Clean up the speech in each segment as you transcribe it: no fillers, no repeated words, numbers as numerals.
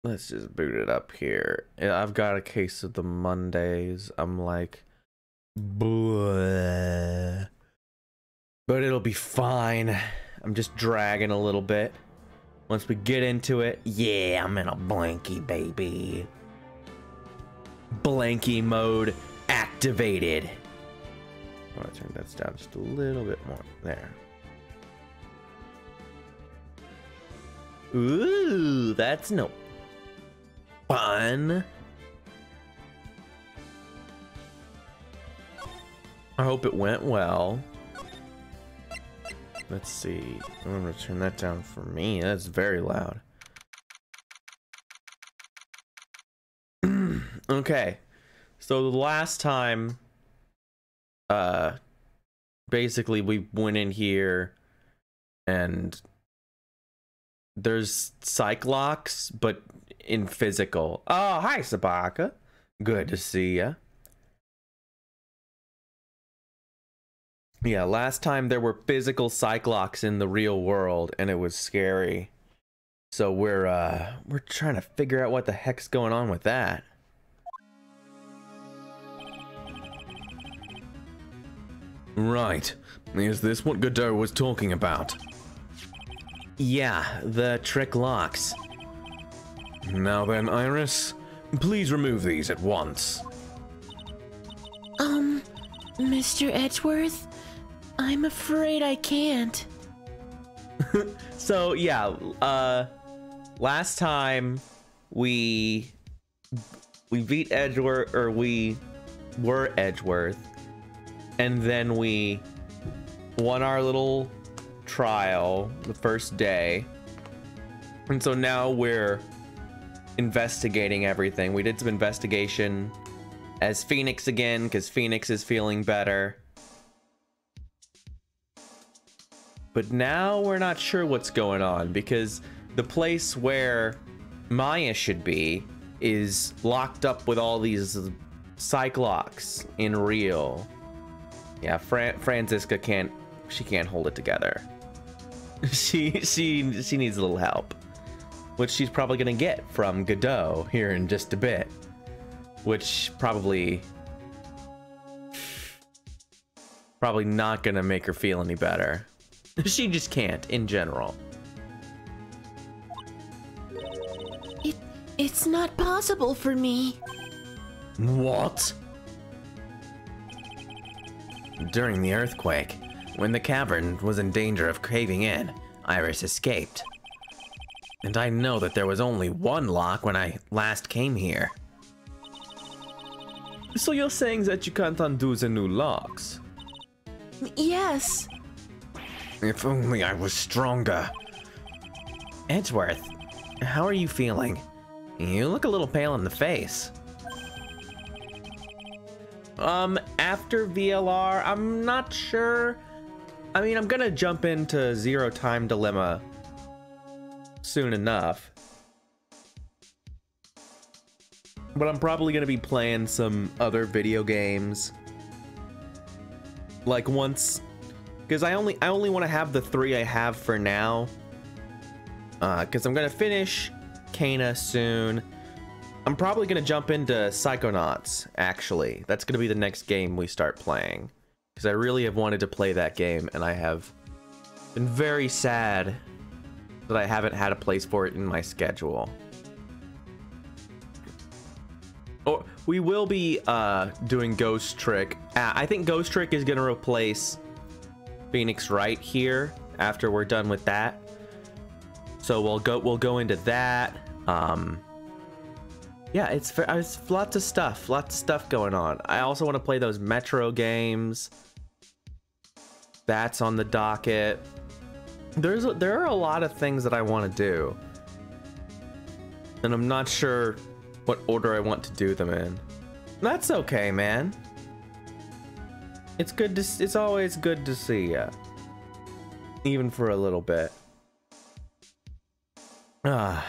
Let's just boot it up here. I've got a case of the Mondays. I'm like, bleh. But it'll be fine. I'm just dragging a little bit. Once we get into it, yeah, I'm in a blankie, baby. Blankie mode activated. I'm gonna turn that down just a little bit more. There. Ooh, that's no fun. I hope it went well. Let's see. I'm gonna turn that down for me. That's very loud. Okay. So the last time, basically we went in here and there's Cyclops, but in physical. Oh, hi, Sabaka. Good to see ya. Yeah, last time there were physical Cyclops in the real world, and it was scary. So we're trying to figure out what the heck's going on with that. Right. Is this what Godot was talking about? Yeah, the trick locks. Now then, Iris, please remove these at once. Mr. Edgeworth? I'm afraid I can't. So yeah, last time we beat Edgeworth, or we were Edgeworth, and then we won our little trial the first day, and so now we're investigating everything. We did some investigation as Phoenix again, because Phoenix is feeling better. But now we're not sure what's going on, because the place where Maya should be is locked up with all these Cyclops in real. Yeah, Franziska can't hold it together. She needs a little help, which she's probably gonna get from Godot here in just a bit, which probably not gonna make her feel any better. She just can't, in general. It's not possible for me. What? During the earthquake, when the cavern was in danger of caving in, Iris escaped. And I know that there was only one lock when I last came here. So you're saying that you can't undo the new locks? Yes. If only I was stronger. Edgeworth, how are you feeling? You look a little pale in the face. After VLR, I'm not sure. I mean, I'm gonna jump into Zero Time Dilemma soon enough. But I'm probably gonna be playing some other video games. Like once, because I only want to have the 3 I have for now. Because I'm gonna finish Kana soon. I'm probably gonna jump into Psychonauts, actually. That's gonna be the next game we start playing. Because I really have wanted to play that game, and I have been very sad that I haven't had a place for it in my schedule. Or we will be doing Ghost Trick. I think Ghost Trick is gonna replace Phoenix Wright here after we're done with that. So we'll go into that. Yeah, it's lots of stuff going on. I also want to play those Metro games. That's on the docket. There are a lot of things that I want to do, and I'm not sure what order I want to do them in. That's okay, man. It's always good to see ya, even for a little bit. I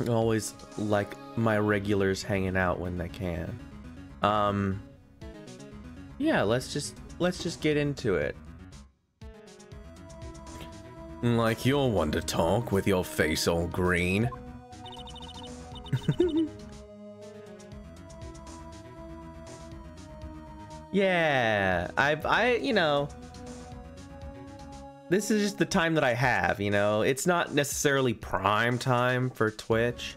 always like my regulars hanging out when they can. Yeah, let's just get into it. Like you're one to talk with your face all green. Yeah, you know, this is just the time that I have, you know. It's not necessarily prime time for Twitch,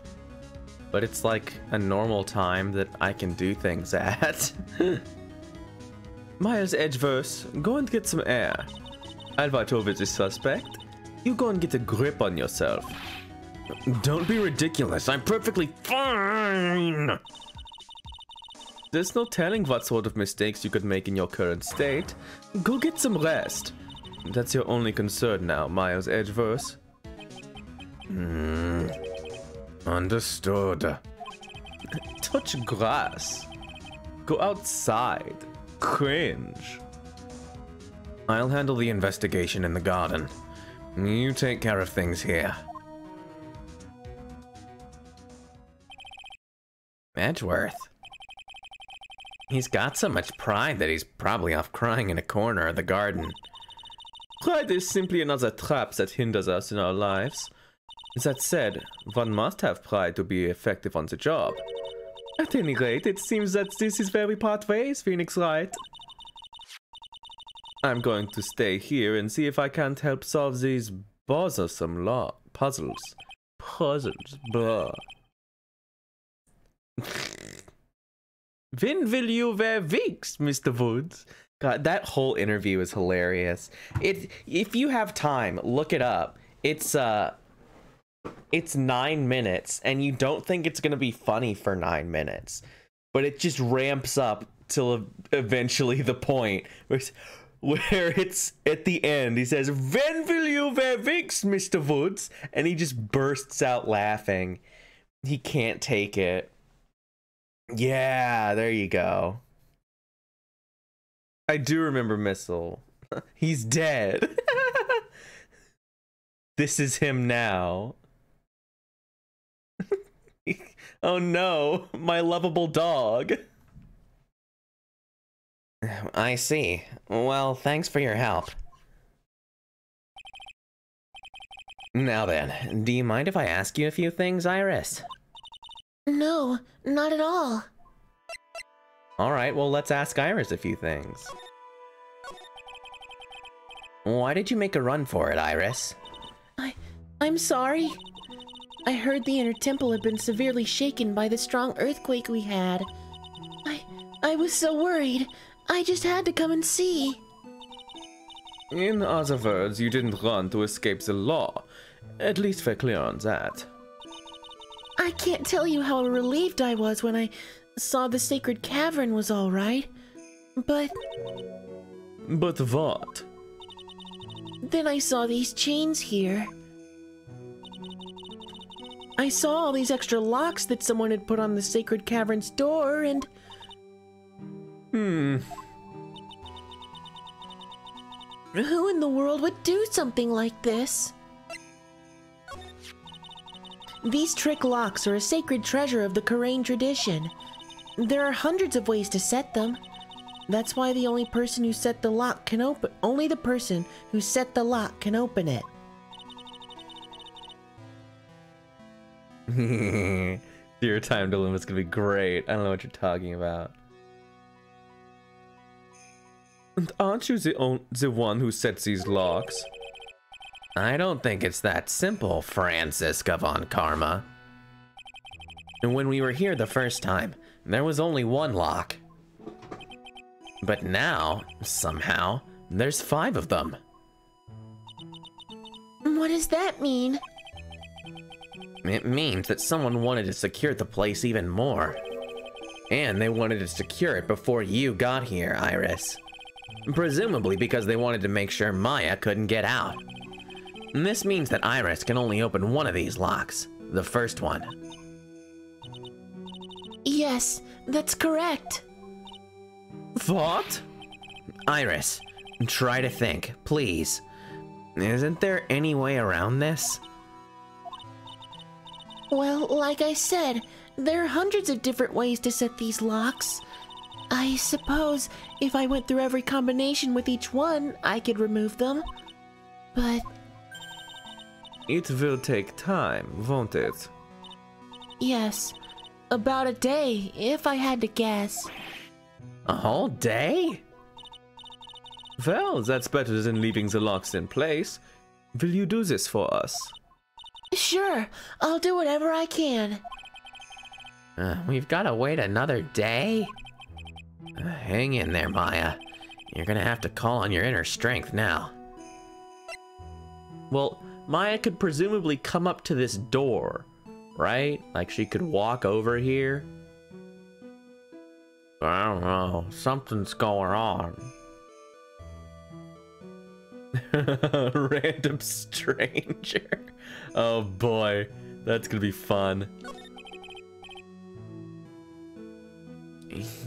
but it's like a normal time that I can do things at. Myers Edgeverse, go and get some air. I'll watch over the suspect. You go and get a grip on yourself. Don't be ridiculous, I'm perfectly fine! There's no telling what sort of mistakes you could make in your current state. Go get some rest. That's your only concern now, Myers Edgeverse. Understood. Touch grass. Go outside. Cringe. I'll handle the investigation in the garden. You take care of things here. Edgeworth. He's got so much pride that he's probably off crying in a corner of the garden. Pride is simply another trap that hinders us in our lives. That said, one must have pride to be effective on the job. At any rate, it seems that this is where we part ways, Phoenix Wright. I'm going to stay here and see if I can't help solve these bothersome puzzles. Blah. When will you wear wigs, Mr. Woods? God, that whole interview is hilarious. If you have time, look it up. It's 9 minutes, and you don't think it's gonna be funny for 9 minutes, but it just ramps up till eventually the point where it's at the end. He says, "When will you wear wigs, Mr. Woods?" And he just bursts out laughing. He can't take it. Yeah, there you go. I do remember Missile. He's dead. This is him now. Oh no, my lovable dog. I see. Well, thanks for your help. Now then, do you mind if I ask you a few things, Iris? No, not at all. Alright, well let's ask Iris a few things. Why did you make a run for it, Iris? I'm sorry. I heard the inner temple had been severely shaken by the strong earthquake we had. I was so worried. I just had to come and see. In other words, you didn't run to escape the law. At least we're clear on that. I can't tell you how relieved I was when I saw the sacred cavern was all right. But what? Then I saw these chains here. I saw all these extra locks that someone had put on the sacred cavern's door, and... Who in the world would do something like this? These trick locks are a sacred treasure of the Karain tradition. There are hundreds of ways to set them. That's why the only person who set the lock can open... Only the person who set the lock can open it. Your time dilemma is gonna be great. I don't know what you're talking about. And aren't you the one who sets these locks? I don't think it's that simple, Francisca von Karma. When we were here the first time, there was only one lock. But now, somehow, there's 5 of them. What does that mean? It means that someone wanted to secure the place even more. And they wanted to secure it before you got here, Iris. Presumably because they wanted to make sure Maya couldn't get out. And this means that Iris can only open one of these locks, the first one. Yes, that's correct. What? Iris, try to think, please. Isn't there any way around this? Well, like I said, there are hundreds of different ways to set these locks. I suppose if I went through every combination with each one, I could remove them. But It will take time, won't it? Yes, about a day, if I had to guess. A whole day? Well, that's better than leaving the locks in place. Will you do this for us? Sure, I'll do whatever I can. We've got to wait another day? Hang in there, Maya. You're gonna have to call on your inner strength now. Well, Maya could presumably come up to this door, right? Like she could walk over here. I don't know. Something's going on. Random stranger. Oh boy, that's gonna be fun.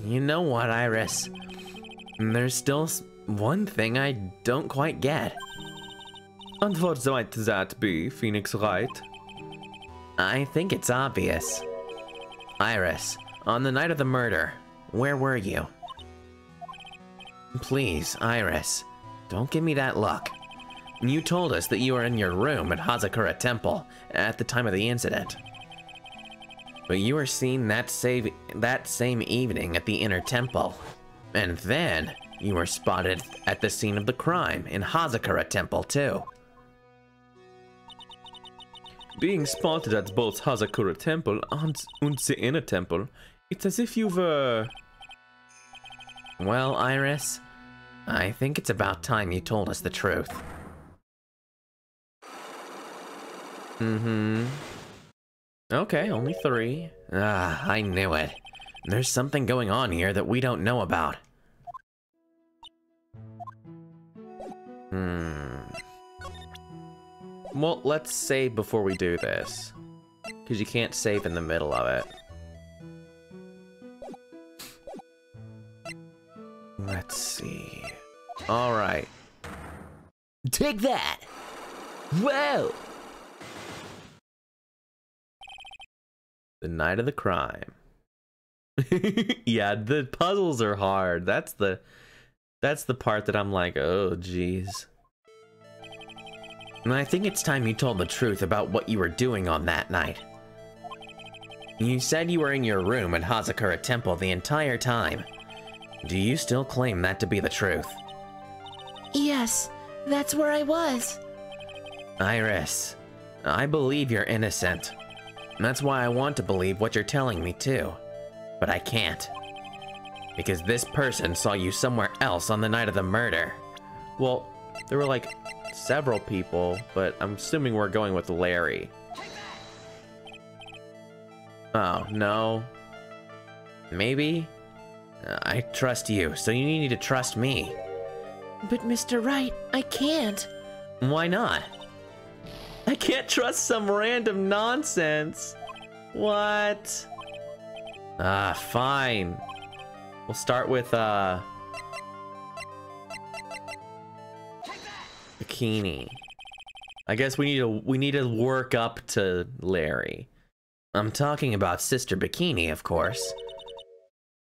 You know what, Iris? There's still one thing I don't quite get. And what might that be, Phoenix Wright? I think it's obvious. Iris, on the night of the murder, where were you? Please, Iris, don't give me that look. You told us that you were in your room at Hazakura Temple at the time of the incident. But you were seen that same evening at the inner temple. And then you were spotted at the scene of the crime in Hazakura Temple too. Being spotted at both Hazakura Temple and the inner temple, it's as if you were... Well, Iris, I think it's about time you told us the truth. Okay, only 3. I knew it. There's something going on here that we don't know about. Well, let's save before we do this. Because you can't save in the middle of it. Let's see. Alright. Take that! Whoa! The night of the crime. Yeah, the puzzles are hard. That's the part that I'm like, oh geez. And I think it's time you told the truth about what you were doing on that night. You said you were in your room at Hazakura Temple the entire time. Do you still claim that to be the truth? Yes, that's where I was. Iris, I believe you're innocent. That's why I want to believe what you're telling me too. But I can't. Because this person saw you somewhere else on the night of the murder. Well, there were like several people, but I'm assuming we're going with Larry. Oh, no. Maybe? I trust you, so you need to trust me. But Mr. Wright, I can't. Why not? I can't trust some random nonsense. What? Fine. We'll start with, Bikini. I guess we need to work up to Larry. I'm talking about Sister Bikini, of course.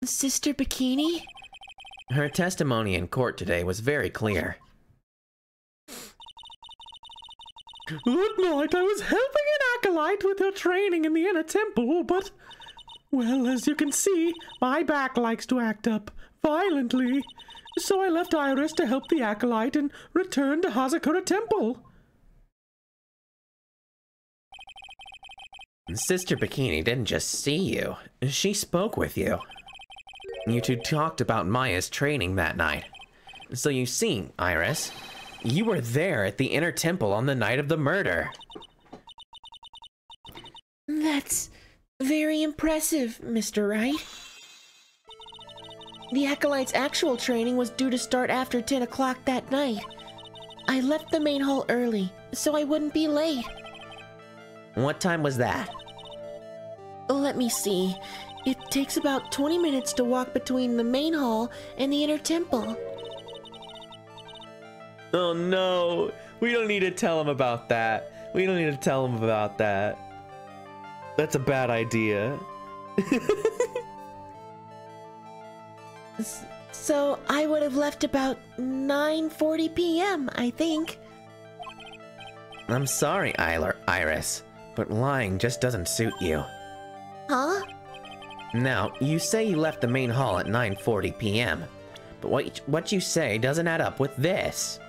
Sister Bikini? Her testimony in court today was very clear. That night I was helping an acolyte with her training in the inner temple, but... Well, as you can see, my back likes to act up violently. So I left Iris to help the acolyte and returned to Hazakura Temple. Sister Bikini didn't just see you, she spoke with you. You two talked about Maya's training that night. So you see, Iris, you were there at the inner temple on the night of the murder. That's very impressive, Mr. Wright. The acolyte's actual training was due to start after 10 o'clock that night. I left the main hall early, so I wouldn't be late. What time was that? Let me see. It takes about 20 minutes to walk between the main hall and the inner temple. Oh no, we don't need to tell him about that. We don't need to tell him about that. That's a bad idea. So I would have left about 9:40 p.m., I think. I'm sorry, Iris, but lying just doesn't suit you. Huh? Now, you say you left the main hall at 9:40 p.m., but what you say doesn't add up with this.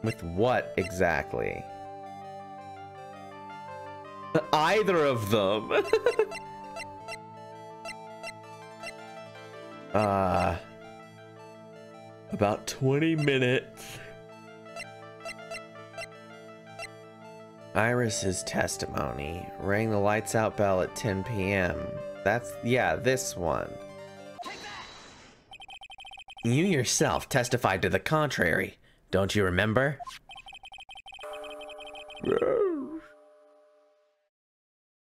With what exactly? Either of them. About 20 minutes. Iris's testimony. Rang the lights out bell at 10 p.m. That's, yeah, this one. You yourself testified to the contrary. Don't you remember?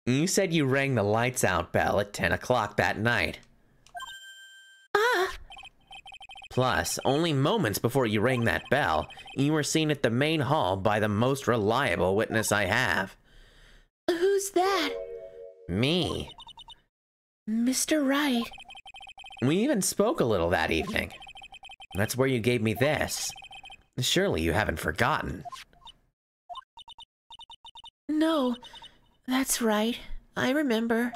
You said you rang the lights out bell at 10 o'clock that night. Plus, only moments before you rang that bell, you were seen at the main hall by the most reliable witness I have. Who's that? Me. Mr. Wright. We even spoke a little that evening. That's where you gave me this. Surely you haven't forgotten. No, that's right. I remember.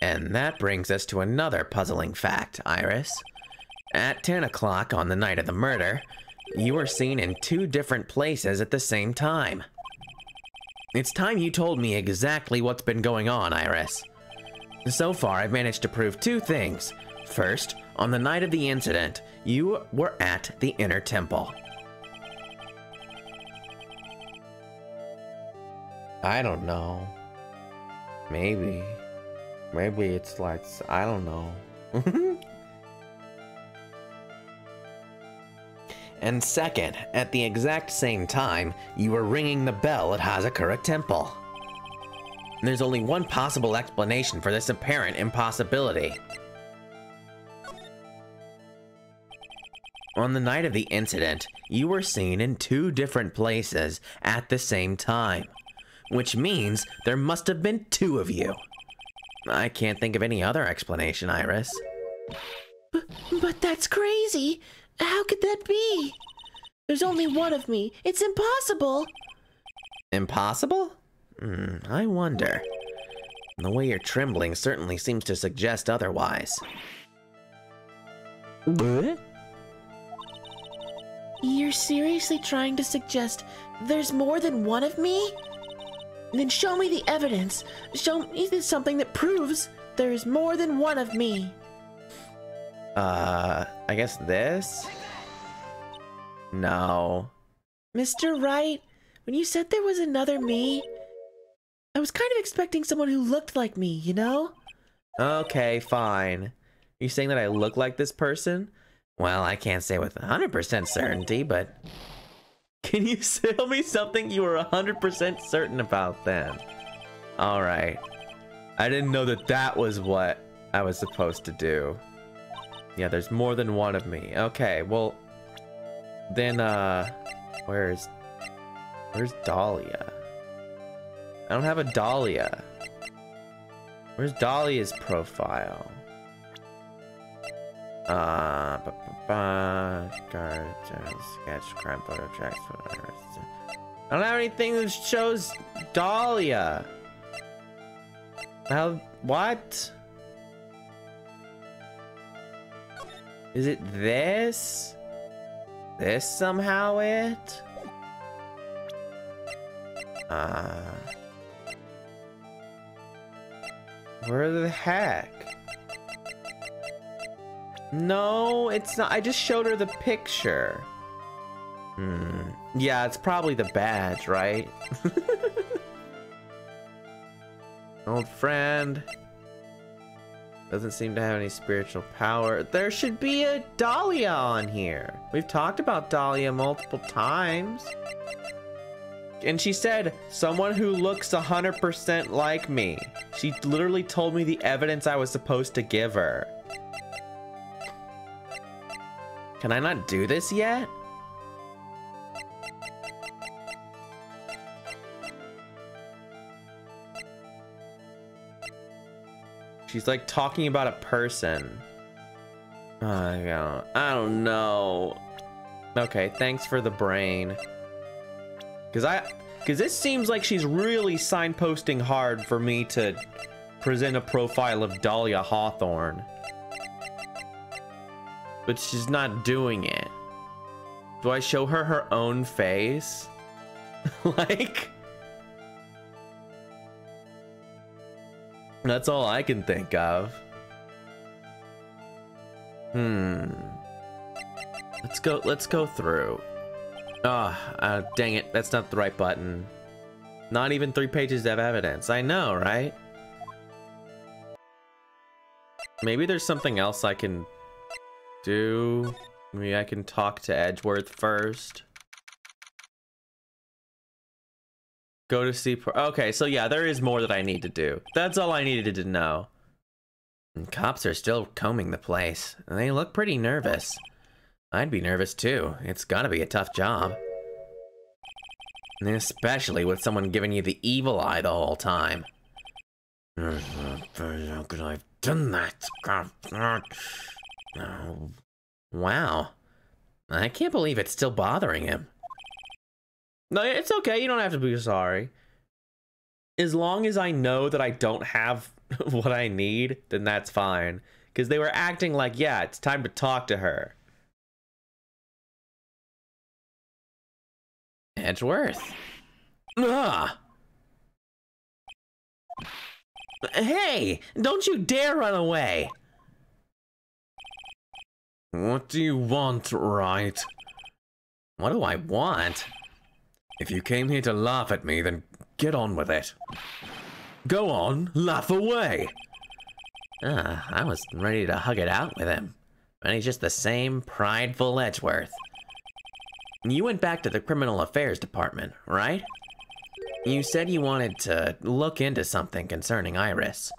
And that brings us to another puzzling fact, Iris. At 10 o'clock on the night of the murder, you were seen in 2 different places at the same time. It's time you told me exactly what's been going on, Iris. So far, I've managed to prove 2 things. First, on the night of the incident, you were at the inner temple. I don't know. Maybe it's like, I don't know. And second, at the exact same time, you were ringing the bell at Hazakura Temple. There's only one possible explanation for this apparent impossibility. On the night of the incident, you were seen in 2 different places at the same time, which means there must have been 2 of you. I can't think of any other explanation, Iris. But that's crazy. How could that be? There's only one of me. It's impossible. Impossible? I wonder. The way you're trembling certainly seems to suggest otherwise. You're seriously trying to suggest there's more than one of me? Then show me the evidence. Show me something that proves there's more than one of me. I guess this? No. Mr. Wright, when you said there was another me, I was kind of expecting someone who looked like me, you know? Okay, fine. You saying that I look like this person? Well, I can't say with 100% certainty, but... Can you tell me something you were 100% certain about then? Alright. I didn't know that that was what I was supposed to do. Yeah, there's more than one of me. Okay, well... Then, Where's Dahlia? I don't have a Dahlia. Where's Dahlia's profile? Sketch, crime photo, tracks, photo. I don't have anything that shows Dahlia. How? What? Is it this? This somehow it? Where the heck? No, it's not. I just showed her the picture. Yeah, it's probably the badge, right? Old friend. Doesn't seem to have any spiritual power. There should be a Dahlia on here. We've talked about Dahlia multiple times. And she said, someone who looks 100% like me. She literally told me the evidence I was supposed to give her. Can I not do this yet? She's like talking about a person. I don't know. Okay, thanks for the brain. Because this seems like she's really signposting hard for me to present a profile of Dahlia Hawthorne. But she's not doing it. Do I show her her own face? Like... That's all I can think of. Let's go through. Dang it, that's not the right button. Not even 3 pages of evidence. I know, right? Maybe there's something else I can do. Maybe I can talk to Edgeworth first. Go to see... Okay, so yeah, there is more that I need to do. That's all I needed to know. And cops are still combing the place. They look pretty nervous. I'd be nervous too. It's gotta be a tough job. Especially with someone giving you the evil eye the whole time. How could I have done that? Wow. I can't believe it's still bothering him. No, it's okay. You don't have to be sorry. As long as I know that I don't have what I need, then that's fine. Because they were acting like, yeah, it's time to talk to her. Edgeworth. Ugh. Hey, don't you dare run away. What do you want, Wright? What do I want? If you came here to laugh at me, then get on with it. Go on, laugh away. I was ready to hug it out with him, but he's just the same prideful Edgeworth. You went back to the Criminal Affairs Department, right? You said you wanted to look into something concerning Iris.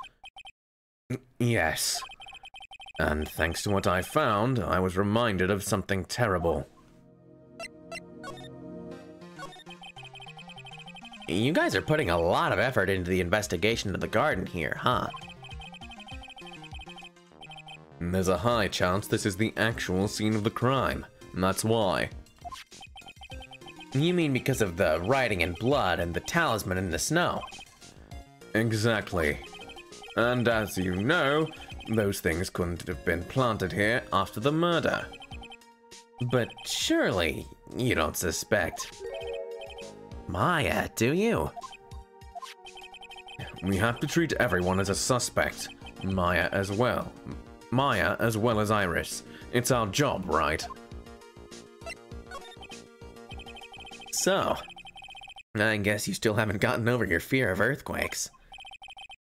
Yes. And thanks to what I found, I was reminded of something terrible. You guys are putting a lot of effort into the investigation of the garden here, huh? There's a high chance this is the actual scene of the crime. That's why. You mean because of the writing in blood and the talisman in the snow? Exactly. And as you know, those things couldn't have been planted here after the murder. But surely you don't suspect Maya, do you? We have to treat everyone as a suspect. Maya as well. Maya as well as Iris. It's our job, right? So, I guess you still haven't gotten over your fear of earthquakes.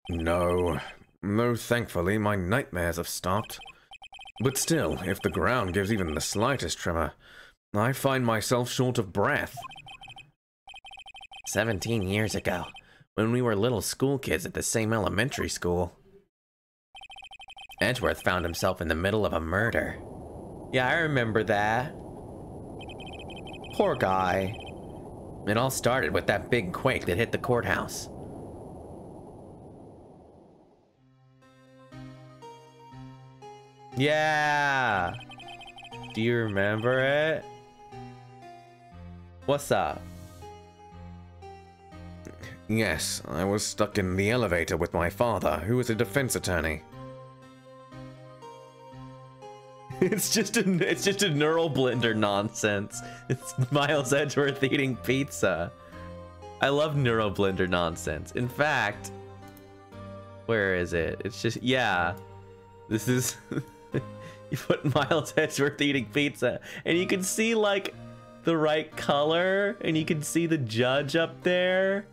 No, thankfully my nightmares have stopped. But still, if the ground gives even the slightest tremor, I find myself short of breath. 17 years ago, when we were little school kids at the same elementary school, Edgeworth found himself in the middle of a murder. Yeah, I remember that. Poor guy. It all started with that big quake that hit the courthouse. Yeah! Do you remember it? What's up? Yes, I was stuck in the elevator with my father, who was a defense attorney. It's just a neural blender nonsense. It's Miles Edgeworth eating pizza. I love neural blender nonsense. In fact, where is it? It's just, yeah. This is you put Miles Edgeworth eating pizza and you can see like the right color and you can see the judge up there.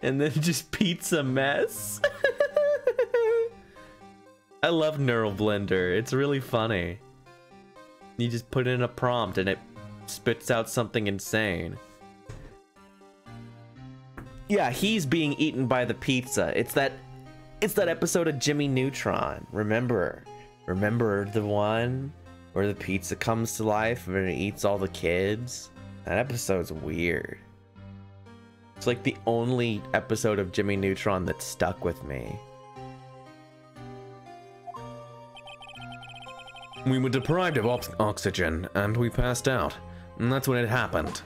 And then just pizza mess. I love Neural Blender. It's really funny. You just put in a prompt and it spits out something insane. Yeah, he's being eaten by the pizza. It's that episode of Jimmy Neutron. Remember the one where the pizza comes to life and it eats all the kids? That episode's weird. It's like the only episode of Jimmy Neutron that stuck with me. We were deprived of oxygen, and we passed out. And that's when it happened.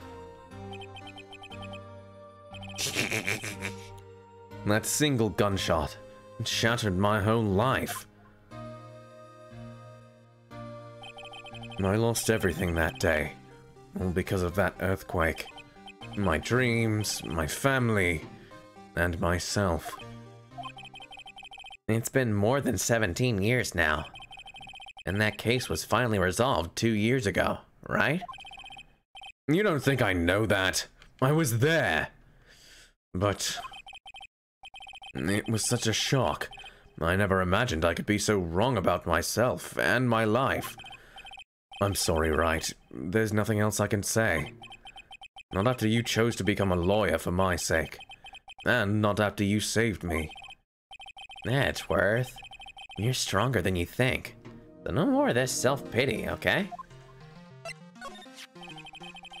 That single gunshot shattered my whole life. I lost everything that day, all because of that earthquake. My dreams, my family, and myself. It's been more than 17 years now. And that case was finally resolved 2 years ago, right? You don't think I know that? I was there. But it was such a shock. I never imagined I could be so wrong about myself and my life. I'm sorry, Wright. There's nothing else I can say. Not after you chose to become a lawyer for my sake. And not after you saved me. Edgeworth, you're stronger than you think. So no more of this self-pity, okay?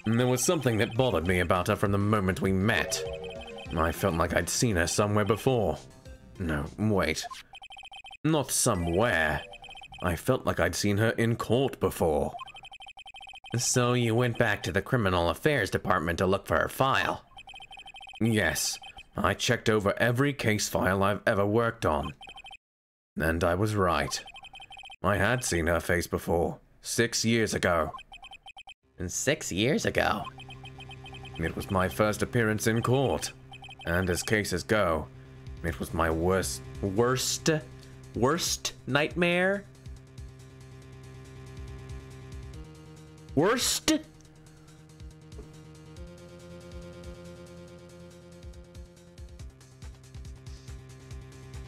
There was something that bothered me about her from the moment we met. I felt like I'd seen her somewhere before. No, wait. Not somewhere. I felt like I'd seen her in court before. So you went back to the Criminal Affairs Department to look for her file? Yes. I checked over every case file I've ever worked on. And I was right. I had seen her face before, 6 years ago. And 6 years ago? It was my first appearance in court. And as cases go, it was my worst nightmare? Worst?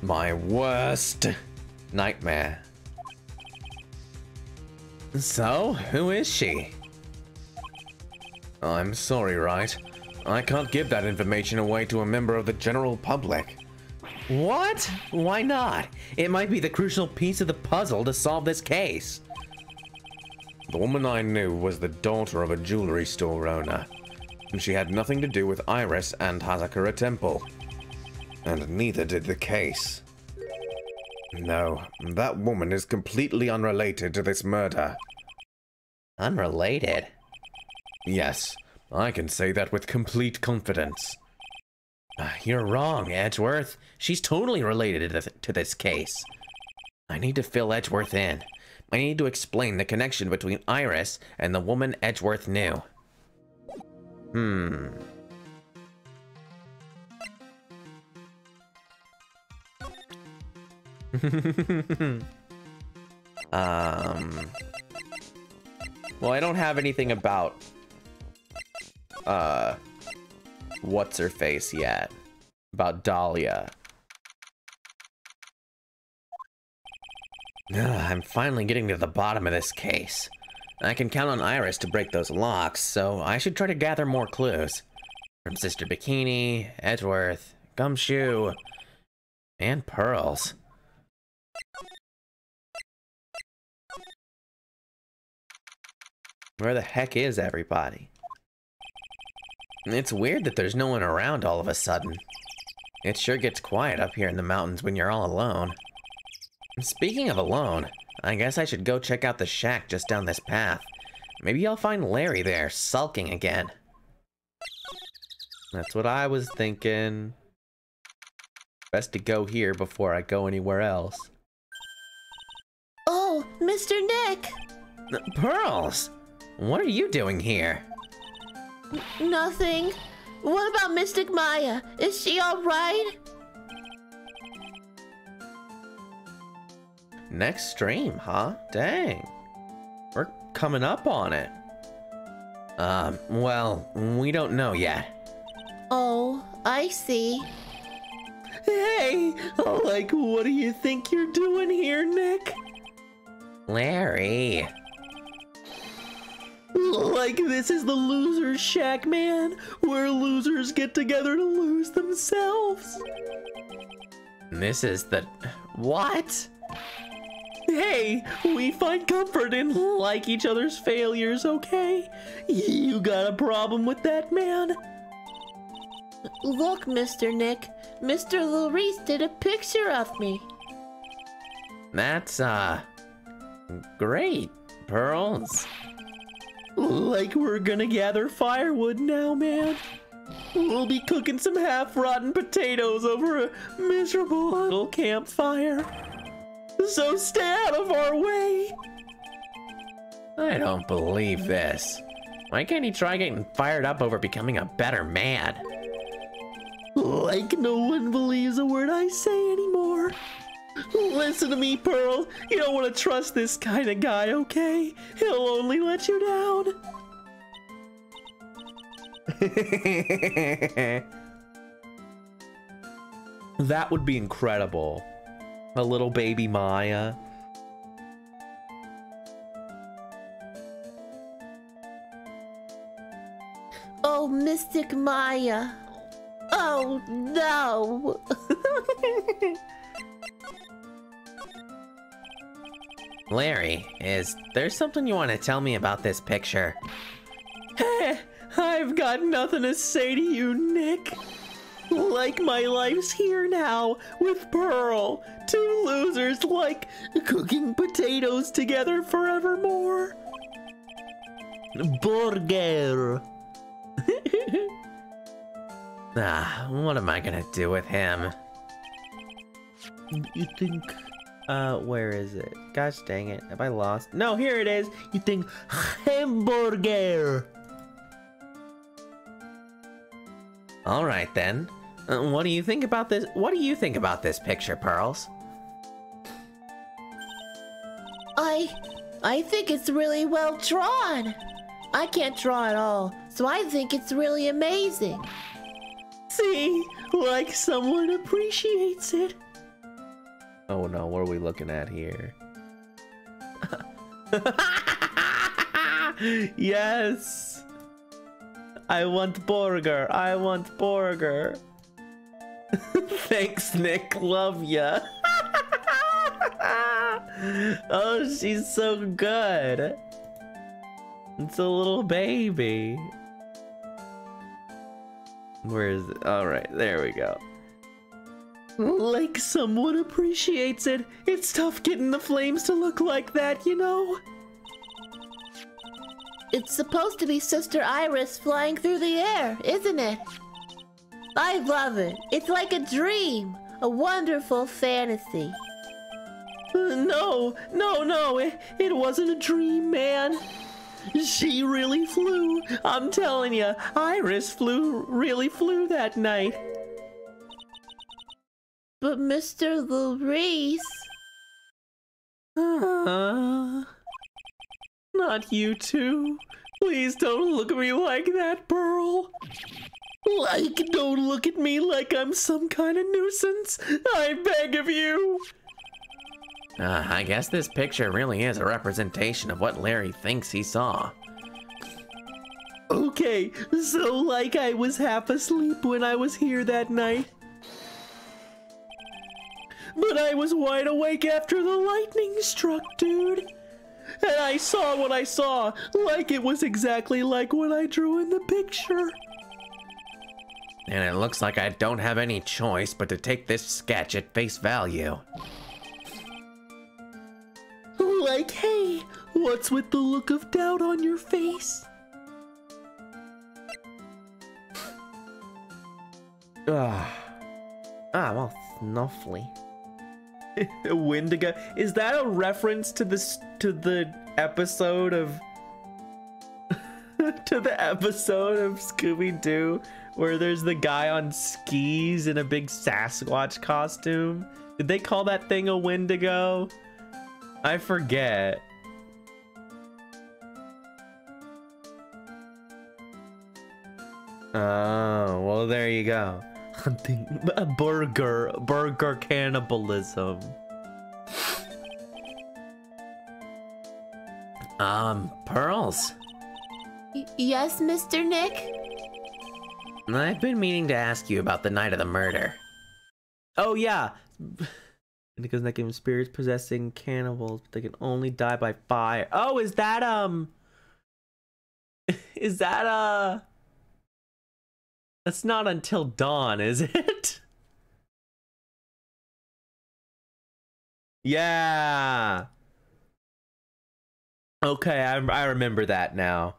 My worst nightmare. So, who is she? I'm sorry, Wright. I can't give that information away to a member of the general public. What? Why not? It might be the crucial piece of the puzzle to solve this case. The woman I knew was the daughter of a jewelry store owner. She had nothing to do with Iris and Hazakura Temple. And neither did the case. No, that woman is completely unrelated to this murder. Unrelated? Yes, I can say that with complete confidence. You're wrong, Edgeworth. She's totally related to this case. I need to fill Edgeworth in. I need to explain the connection between Iris and the woman Edgeworth knew. Well, I don't have anything about what's her face yet. About Dahlia. I'm finally getting to the bottom of this case. I can count on Iris to break those locks, so I should try to gather more clues. From Sister Bikini, Edgeworth, Gumshoe, and Pearls. Where the heck is everybody? It's weird that there's no one around all of a sudden. It sure gets quiet up here in the mountains when you're all alone. Speaking of alone, I guess I should go check out the shack just down this path. Maybe I'll find Larry there, sulking again. That's what I was thinking. Best to go here before I go anywhere else. Oh, Mr. Nick! Pearls! What are you doing here? Nothing. What about Mystic Maya? Is she alright? Next stream, huh? Dang. We're coming up on it. Well, we don't know yet. Oh, I see. Hey! Like, what do you think you're doing here, Nick? Larry. Like, this is the loser's shack, man, where losers get together to lose themselves. This is the... what? Hey, we find comfort in like each other's failures, okay? You got a problem with that, man? Look, Mr. Nick. Mr. Larice did a picture of me. That's, Great, Pearls. Like we're gonna gather firewood now, man. We'll be cooking some half-rotten potatoes over a miserable little campfire. So stay out of our way. I don't believe this. Why can't he try getting fired up over becoming a better man? Like no one believes a word I say anymore. Listen to me, Pearl. You don't want to trust this kind of guy, okay? He'll only let you down. That would be incredible. A little baby Maya. Oh, Mystic Maya. Oh, no. Larry, is there something you want to tell me about this picture? Hey, I've got nothing to say to you, Nick. Like my life's here now with Pearl. Two losers like cooking potatoes together forevermore. Burger. What am I gonna do with him? You think, where is it? Gosh dang it, have I lost? No, here it is. You think hamburger. All right then. What do you think about this? What do you think about this picture, Pearls? I think it's really well drawn. I can't draw at all, so I think it's really amazing. See, like someone appreciates it. Oh no, what are we looking at here? Yes! I want burger, I want burger. Thanks, Nick, love ya. Oh, she's so good. It's a little baby. Where is it? All right, there we go. Like someone appreciates it. It's tough getting the flames to look like that, you know? It's supposed to be Sister Iris flying through the air, isn't it? I love it. It's like a dream, a wonderful fantasy. No, it wasn't a dream, man. She really flew. I'm telling you, Iris really flew that night. But Mr. Larice... Not you two. Please don't look at me like that, Pearl. Like, don't look at me like I'm some kind of nuisance. I beg of you. I guess this picture really is a representation of what Larry thinks he saw. Okay, so like I was half asleep when I was here that night. But I was wide awake after the lightning struck, dude. And I saw what I saw, like it was exactly like what I drew in the picture. And it looks like I don't have any choice but to take this sketch at face value. Like, hey, what's with the look of doubt on your face? Well, snuffly. Wendigo. Is that a reference to the episode of to the episode of Scooby-Doo where there's the guy on skis in a big Sasquatch costume? Did they call that thing a Wendigo? I forget. Oh, well, there you go. Hunting burger cannibalism. Pearls. Yes, Mr. Nick? I've been meaning to ask you about the night of the murder. Oh, yeah. Because that game spirits possessing cannibals, but they can only die by fire. Oh, is that, is that, that's not Until Dawn, is it? Yeah. Okay, I remember that now.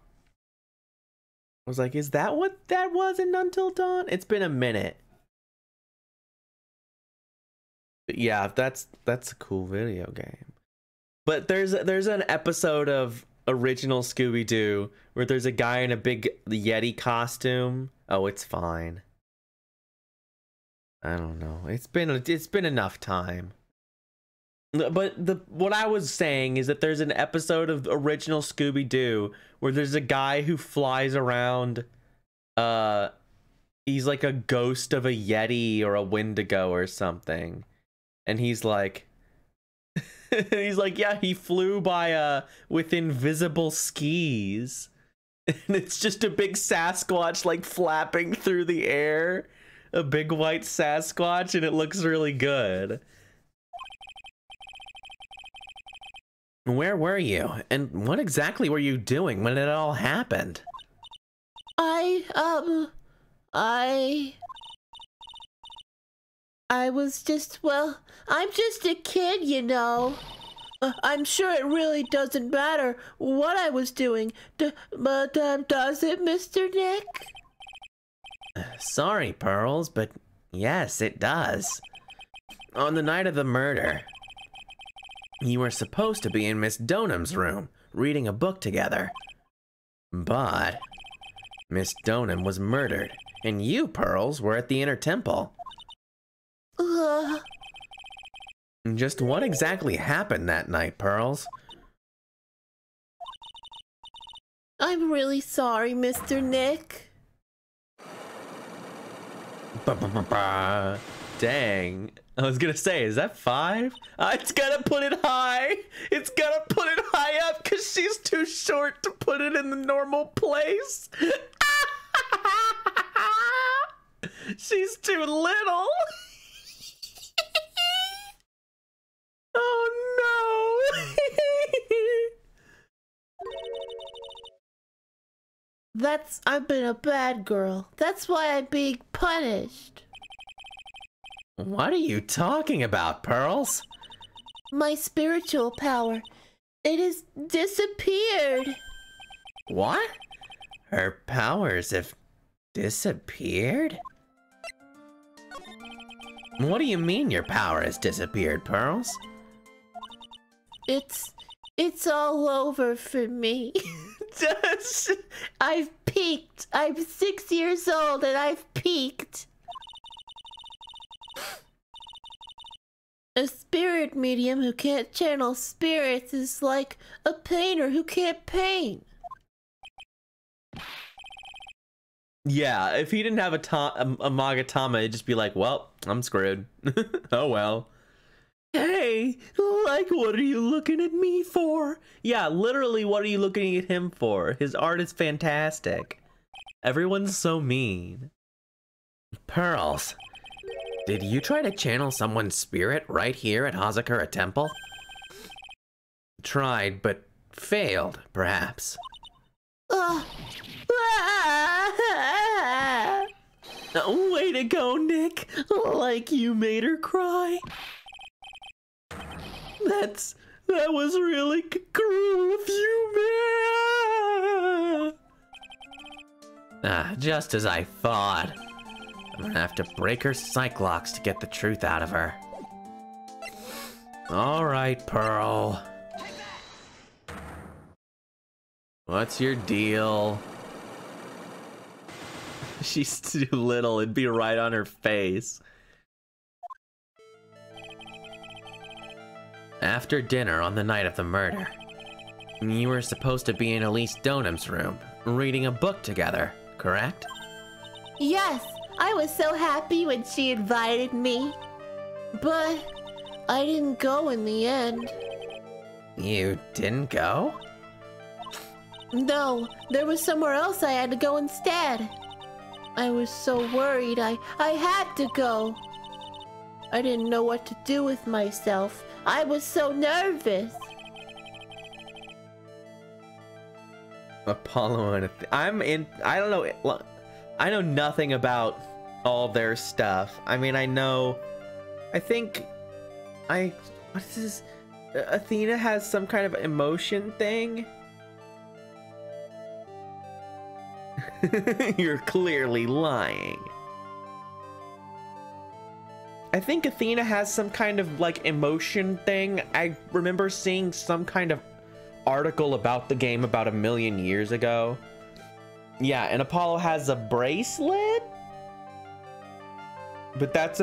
I was like, is that what that was in Until Dawn? It's been a minute. But yeah, that's a cool video game. But there's an episode of original Scooby-Doo where there's a guy in a big Yeti costume. Oh, it's fine. I don't know. It's been enough time. But what I was saying is that there's an episode of original Scooby-Doo where there's a guy who flies around. He's like a ghost of a Yeti or a Wendigo or something, and he's like, yeah, he flew by with invisible skis, and it's just a big Sasquatch like flapping through the air, a big white Sasquatch, and it looks really good. Where were you? And what exactly were you doing when it all happened? I was just, well, I'm just a kid, you know. I'm sure it really doesn't matter what I was doing, but does it, Mr. Nick? Sorry, Pearls, but yes, it does. On the night of the murder, you were supposed to be in Miss Donham's room, reading a book together. But Miss Donham was murdered, and you, Pearls, were at the Inner Temple. Just what exactly happened that night, Pearls? I'm really sorry, Mr. Nick. Dang. I was gonna say, is that 5? It's gotta put it high. It's gotta put it high up because she's too short to put it in the normal place. She's too little. Oh no. I've been a bad girl. That's why I'm being punished. What are you talking about, Pearls? My spiritual power. It has disappeared. What? Her powers have disappeared? What do you mean your power has disappeared, Pearls? It's all over for me. I've peaked. I'm 6 years old and I've peaked. A spirit medium who can't channel spirits is like a painter who can't paint. Yeah, if he didn't have a Magatama, it'd just be like, well, I'm screwed. Oh well. Hey, like, what are you looking at me for? Yeah, literally, what are you looking at him for? His art is fantastic. Everyone's so mean. Pearls, did you try to channel someone's spirit right here at Hazakura Temple? Tried, but failed, perhaps. Way to go, Nick. Like you made her cry. That was really cruel of you, man. Just as I thought. I'm gonna have to break her Cyclops to get the truth out of her. All right, Pearl. What's your deal? She's too little, it'd be right on her face. After dinner on the night of the murder, you were supposed to be in Elise Donham's room, reading a book together, correct? Yes, I was so happy when she invited me. But I didn't go in the end. You didn't go? No, there was somewhere else I had to go instead. I was so worried I had to go. I didn't know what to do with myself. I was so nervous. Apollo and I don't know. I know nothing about all their stuff. I mean, what is this? Athena has some kind of emotion thing. You're clearly lying. I think Athena has some kind of like emotion thing. I remember seeing some kind of article about the game about 1,000,000 years ago. Yeah, and Apollo has a bracelet? But that's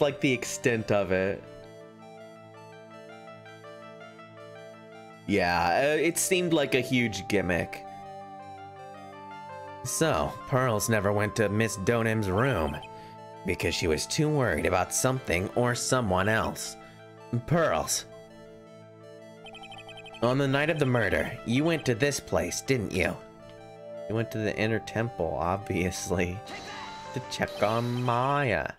like the extent of it. Yeah, it seemed like a huge gimmick. So, Pearls never went to Miss Donim's room because she was too worried about something or someone else. Pearls, on the night of the murder, you went to this place, didn't you? You went to the inner temple, obviously, to check on Maya.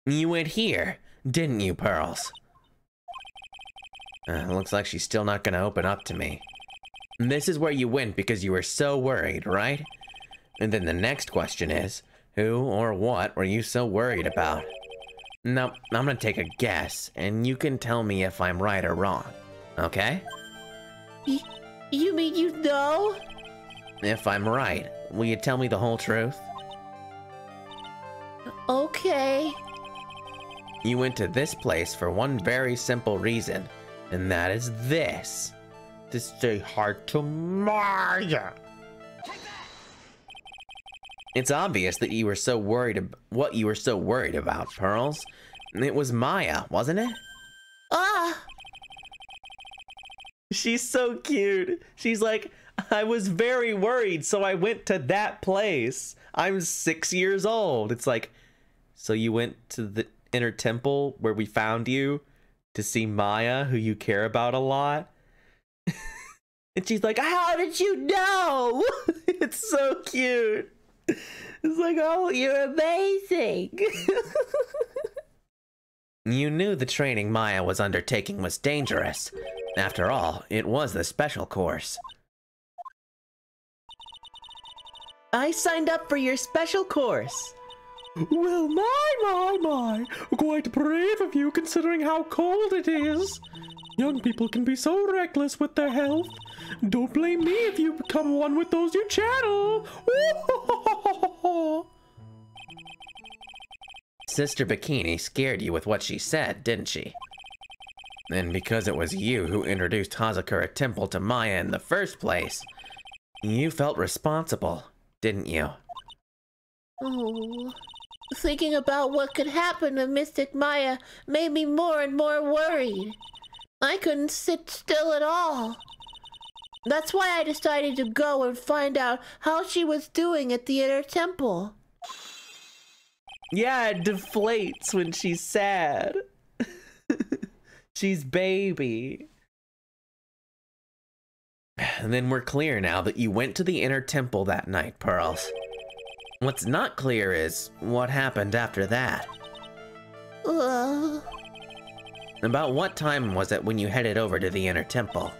You went here, didn't you, Pearls? Looks like she's still not gonna open up to me. This is where you went because you were so worried, right? And then the next question is, who or what were you so worried about? Now, I'm gonna take a guess, and you can tell me if I'm right or wrong, okay? You mean you know? If I'm right, will you tell me the whole truth? Okay. You went to this place for one very simple reason, and that is this: to say hi to Maya. It's obvious that you were so worried what you were so worried about, Pearls. It was Maya, wasn't it? Ah! She's so cute. She's like, I was very worried, so I went to that place. I'm 6 years old. It's like, so you went to the inner temple where we found you to see Maya, who you care about a lot? And she's like, how did you know? It's so cute. It's like, oh, you're amazing. You knew the training Maya was undertaking was dangerous. After all, it was the special course. I signed up for your special course. Well, my. Quite brave of you considering how cold it is. Young people can be so reckless with their health. Don't blame me if you become one with those you channel. Sister Bikini scared you with what she said, didn't she? And because it was you who introduced Hazakura Temple to Maya in the first place, you felt responsible, didn't you? Oh, thinking about what could happen to Mystic Maya made me more and more worried. I couldn't sit still at all. That's why I decided to go and find out how she was doing at the inner temple. Yeah, it deflates when she's sad. She's baby. And then we're clear now that you went to the inner temple that night, Pearls. What's not clear is what happened after that. About what time was it when you headed over to the inner temple?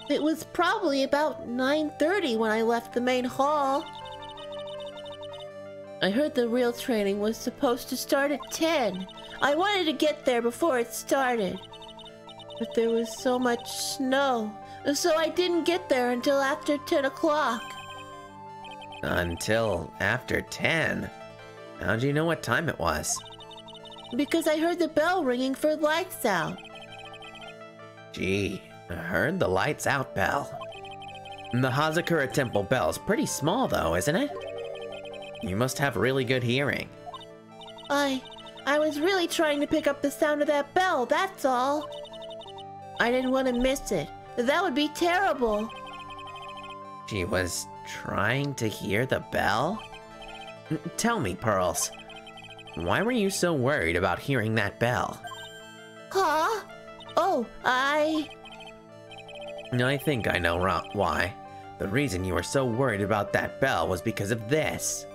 It was probably about 9:30 when I left the main hall. I heard the real training was supposed to start at 10. I wanted to get there before it started. But there was so much snow, so I didn't get there until after 10 o'clock. Until after 10? How'd you know what time it was? Because I heard the bell ringing for lights out. Gee, I heard the lights out bell. The Hazakura Temple bell's pretty small though, isn't it? You must have really good hearing. I was really trying to pick up the sound of that bell, that's all. I didn't want to miss it. That would be terrible. She was trying to hear the bell? Tell me, Pearls, why were you so worried about hearing that bell? Huh? Oh, I think I know why. The reason you were so worried about that bell was because of this.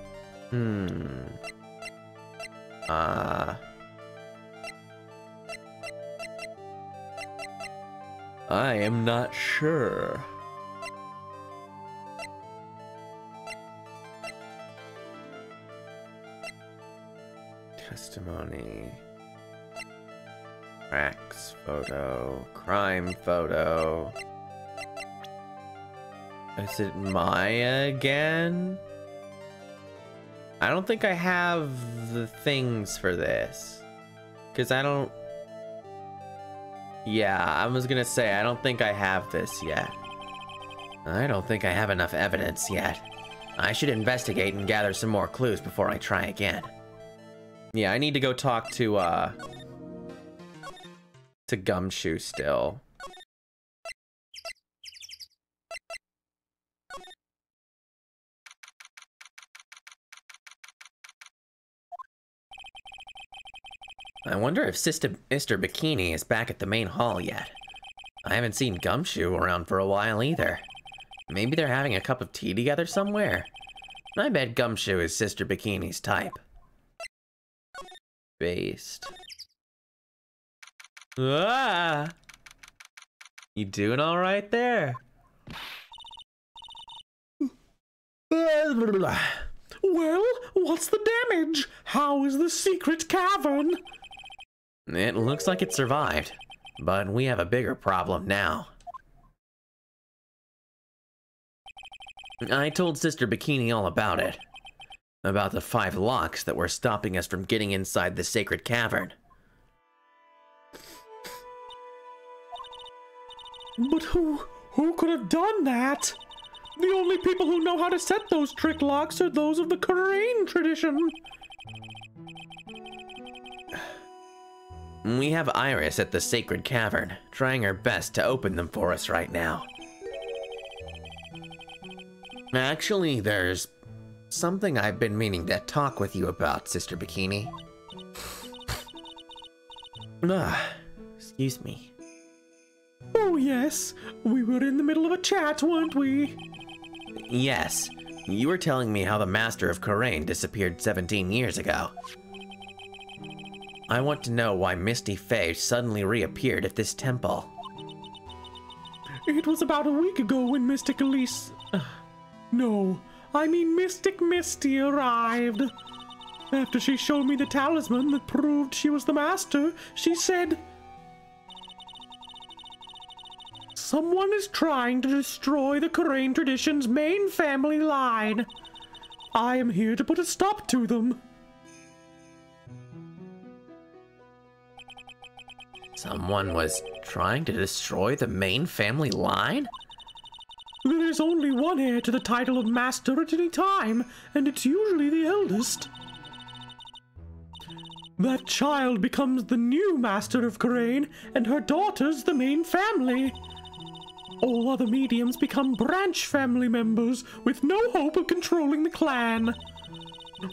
I am not sure. Testimony. Tracks photo. Crime photo. Is it Maya again? I don't think I have the things for this. Because I don't... Yeah, I was gonna say, I don't think I have this yet. I don't think I have enough evidence yet. I should investigate and gather some more clues before I try again. Yeah, I need to go talk to Gumshoe still. I wonder if Mr. Bikini is back at the main hall yet. I haven't seen Gumshoe around for a while either. Maybe they're having a cup of tea together somewhere. I bet Gumshoe is Sister Bikini's type. Based. Ah! You doing all right there? Well, what's the damage? How is the secret cavern? It looks like it survived, but we have a bigger problem now. I told Sister Bikini all about it. About the 5 locks that were stopping us from getting inside the sacred cavern. But who could have done that? The only people who know how to set those trick locks are those of the Cavern tradition. We have Iris at the sacred cavern, trying her best to open them for us right now. Actually, there's something I've been meaning to talk with you about, Sister Bikini. Excuse me. Oh yes, we were in the middle of a chat, weren't we? Yes, you were telling me how the Master of Cavern disappeared 17 years ago. I want to know why Misty Faye suddenly reappeared at this temple. It was about a week ago when Mystic Elise... no, I mean Mystic Misty arrived. After she showed me the talisman that proved she was the Master, she said... Someone is trying to destroy the Cavern tradition's main family line. I am here to put a stop to them. Someone was trying to destroy the main family line? There is only one heir to the title of Master at any time, and it's usually the eldest. That child becomes the new Master of Cavern, and her daughters the main family. All other mediums become branch family members with no hope of controlling the clan.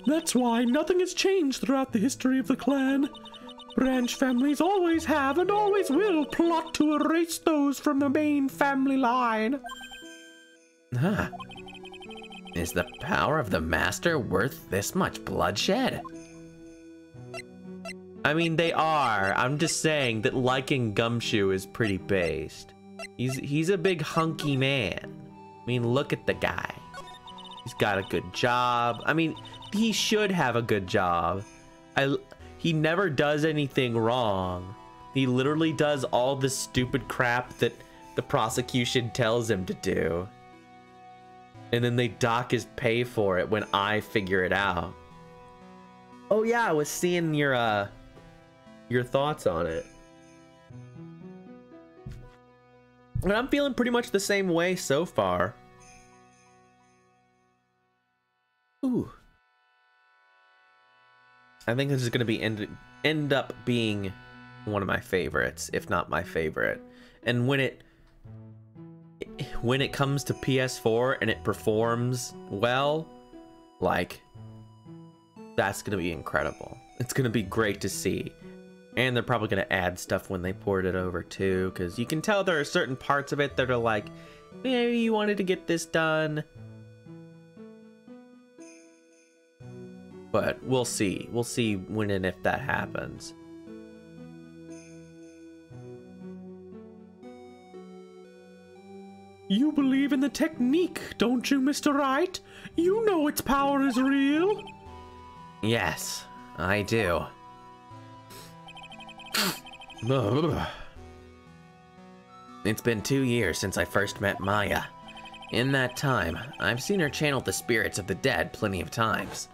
That's why nothing has changed throughout the history of the clan. Branch families always have and always will plot to erase those from the main family line. Huh. Is the power of the Master worth this much bloodshed? I mean, they are. I'm just saying that liking Gumshoe is pretty based. He's a big hunky man. I mean, look at the guy. He's got a good job. I mean, he should have a good job. He never does anything wrong. He literally does all the stupid crap that the prosecution tells him to do. And then they dock his pay for it when I figure it out. Oh yeah, I was seeing your thoughts on it. And I'm feeling pretty much the same way so far. Ooh. I think this is going to be end up being one of my favorites, if not my favorite. And when it comes to PS4 and it performs well, like, that's going to be incredible. It's going to be great to see. And they're probably going to add stuff when they port it over too, because you can tell there are certain parts of it that are like, maybe you wanted to get this done. But we'll see. We'll see when and if that happens. You believe in the technique, don't you, Mr. Wright? You know its power is real. Yes, I do. It's been 2 years since I first met Maya, In that time, I've seen her channel the spirits of the dead plenty of times.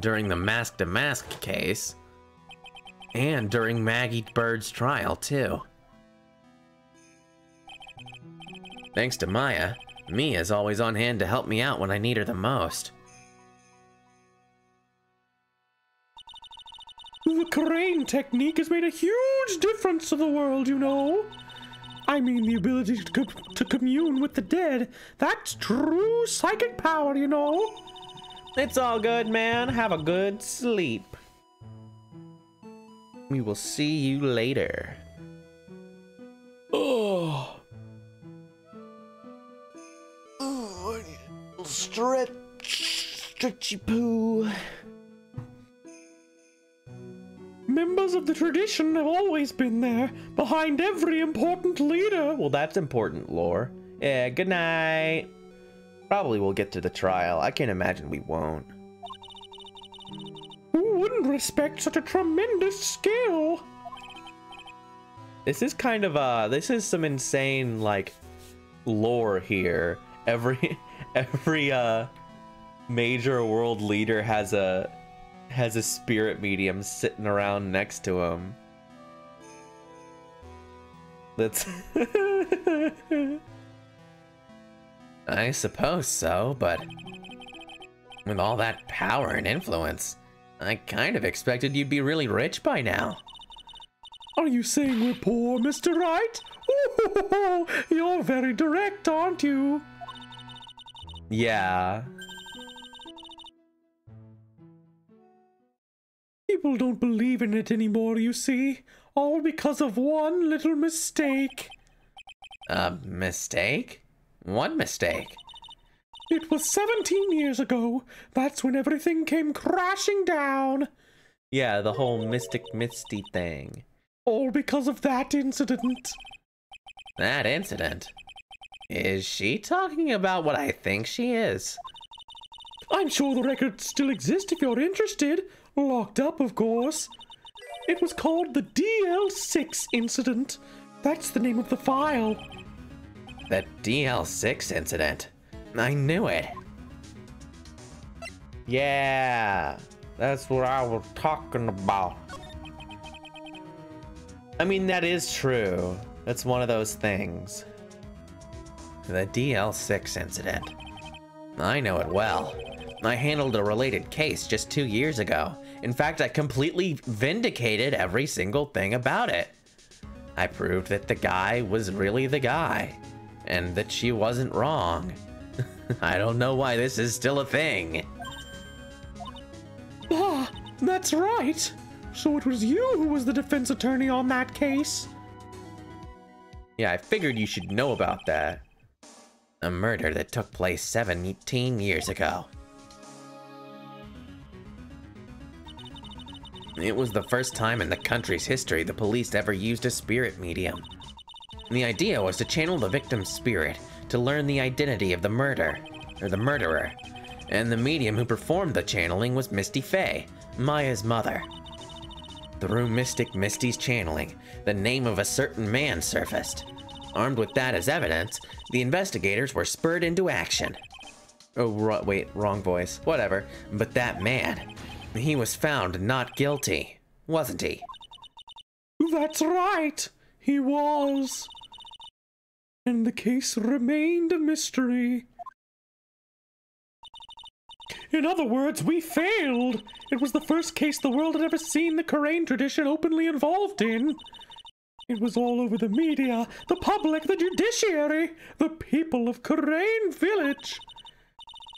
During the Mask to Mask case, and during Maggie Bird's trial, too. Thanks to Maya, Mia's always on hand to help me out when I need her the most. The crane technique has made a huge difference to the world, you know. I mean, the ability to commune with the dead. That's true psychic power, you know. It's all good, man. Have a good sleep. We will see you later. Oh. Stretchy poo. Members of the tradition have always been there, behind every important leader. Well, that's important, lore. Yeah, good night. Probably we'll get to the trial. I can't imagine we won't. Who wouldn't respect such a tremendous skill? This is kind of this is some insane like lore here. Every major world leader has a spirit medium sitting around next to him. That's I suppose so, but with all that power and influence, I kind of expected you'd be really rich by now. Are you saying we're poor, Mr. Wright? Oh, you're very direct, aren't you? Yeah. People don't believe in it anymore, you see. All because of one little mistake. A mistake? What mistake? It was 17 years ago. That's when everything came crashing down. Yeah, the whole misty thing. All because of that incident. That incident? Is she talking about what I think she is? I'm sure the records still exist if you're interested. Locked up, of course. It was called the Dl6 Incident. That's the name of the file. The Dl6 Incident. I knew it. Yeah, that's what I was talking about. I mean, that is true. That's one of those things. The Dl6 Incident. I know it well. I handled a related case just 2 years ago. In fact, I completely vindicated every single thing about it. I proved that the guy was really the guy, and that she wasn't wrong. I don't know why this is still a thing. Ah, that's right. So it was you who was the defense attorney on that case? Yeah, I figured you should know about that. A murder that took place 17 years ago. It was the first time in the country's history the police ever used a spirit medium. The idea was to channel the victim's spirit to learn the identity of the murderer. And the medium who performed the channeling was Misty Faye, Maya's mother. Through Mystic Misty's channeling, the name of a certain man surfaced. Armed with that as evidence, the investigators were spurred into action. Oh, wait, wrong voice. Whatever. But that man, he was found not guilty, wasn't he? That's right, he was. And the case remained a mystery. In other words, we failed. It was the first case the world had ever seen the Karain tradition openly involved in. It was all over the media, the public, the judiciary, the people of Karain Village.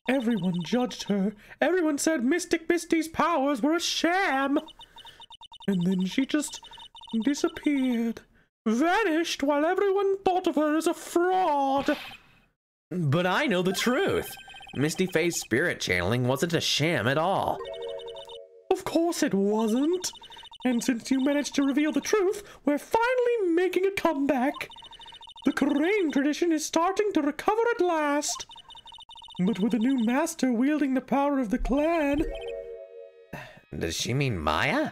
Everyone judged her. Everyone said Mystic Misty's powers were a sham. And then she just disappeared. Vanished while everyone thought of her as a fraud. But I know the truth. Misty Faye's spirit channeling wasn't a sham at all. Of course it wasn't. And since you managed to reveal the truth, we're finally making a comeback. The Karain tradition is starting to recover at last. But with a new master wielding the power of the clan. Does she mean Maya?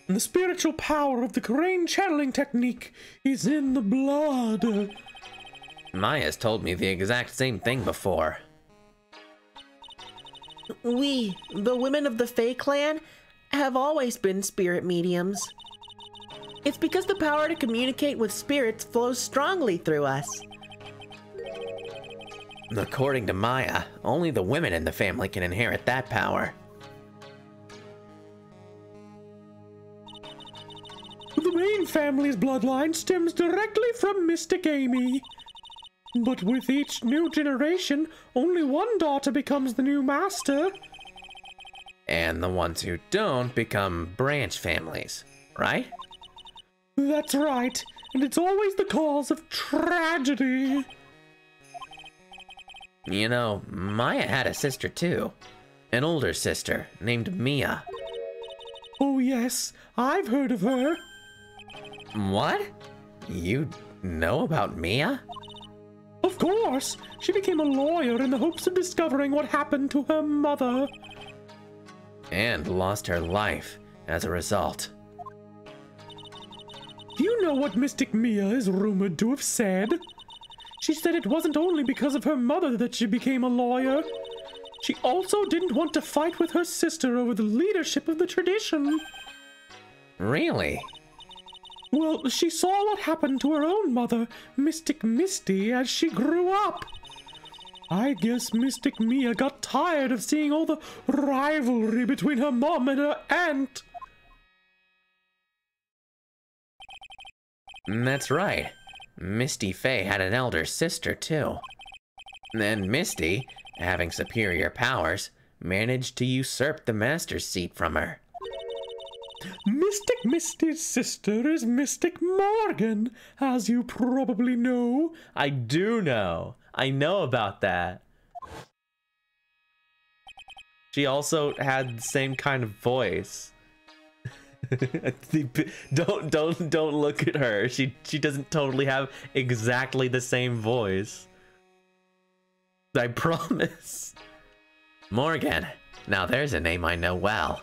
The spiritual power of the Crane channeling technique is in the blood. Maya's told me the exact same thing before. We, the women of the Fae clan, have always been spirit mediums. It's because the power to communicate with spirits flows strongly through us. According to Maya, only the women in the family can inherit that power. The main family's bloodline stems directly from Mystic Amy. But with each new generation, only one daughter becomes the new master. And the ones who don't become branch families, right? That's right, and it's always the cause of tragedy. You know, Maya had a sister too. An older sister named Mia. Oh yes, I've heard of her. What? You know about Mia? Of course, she became a lawyer in the hopes of discovering what happened to her mother. And lost her life as a result. Do you know what Mystic Mia is rumored to have said? She said it wasn't only because of her mother that she became a lawyer. She also didn't want to fight with her sister over the leadership of the tradition. Really? Well, she saw what happened to her own mother, Mystic Misty, as she grew up. I guess Mystic Mia got tired of seeing all the rivalry between her mom and her aunt. That's right. Misty Faye had an elder sister too. And Misty, having superior powers, managed to usurp the master's seat from her. Mystic Misty's sister is Mystic Morgan, as you probably know. I do know. I know about that. She also had the same kind of voice. Don't look at her. She doesn't totally have exactly the same voice. I promise. Morgan. Now there's a name I know well.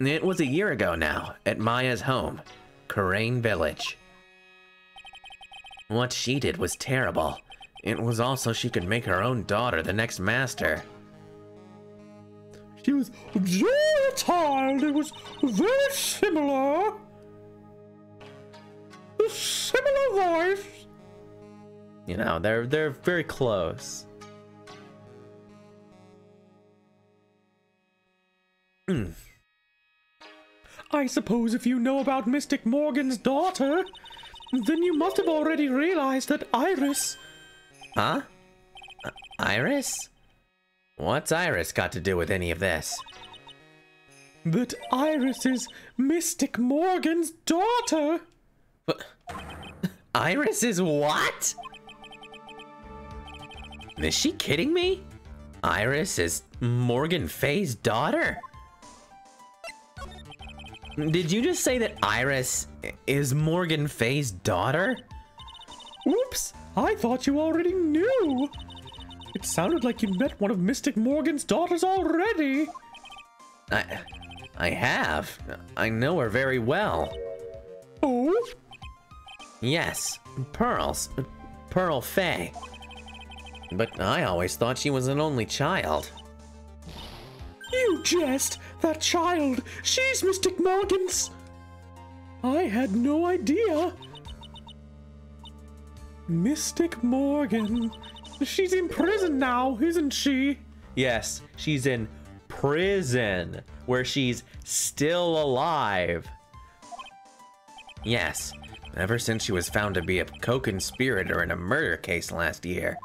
It was a year ago now, at Maya's home, Karain Village. What she did was terrible. It was also she could make her own daughter the next master. She was just a child. It was very similar. A similar voice. You know, they're very close. I suppose if you know about Mystic Morgan's daughter, then you must have already realized that Iris... Huh? Iris? What's Iris got to do with any of this? That Iris is Mystic Morgan's daughter! Iris is what? Is she kidding me? Iris is Morgan Faye's daughter? Did you just say that Iris is Morgan Faye's daughter? Oops, I thought you already knew. It sounded like you'd met one of Mystic Morgan's daughters already. I have. I know her very well. Oh? Yes, Pearl Faye. But I always thought she was an only child. You jest! That child! She's Mystic Morgan's! I had no idea. Mystic Morgan. She's in prison now, isn't she? Yes, she's in prison, where she's still alive. Yes, ever since she was found to be a co-conspirator in a murder case last year.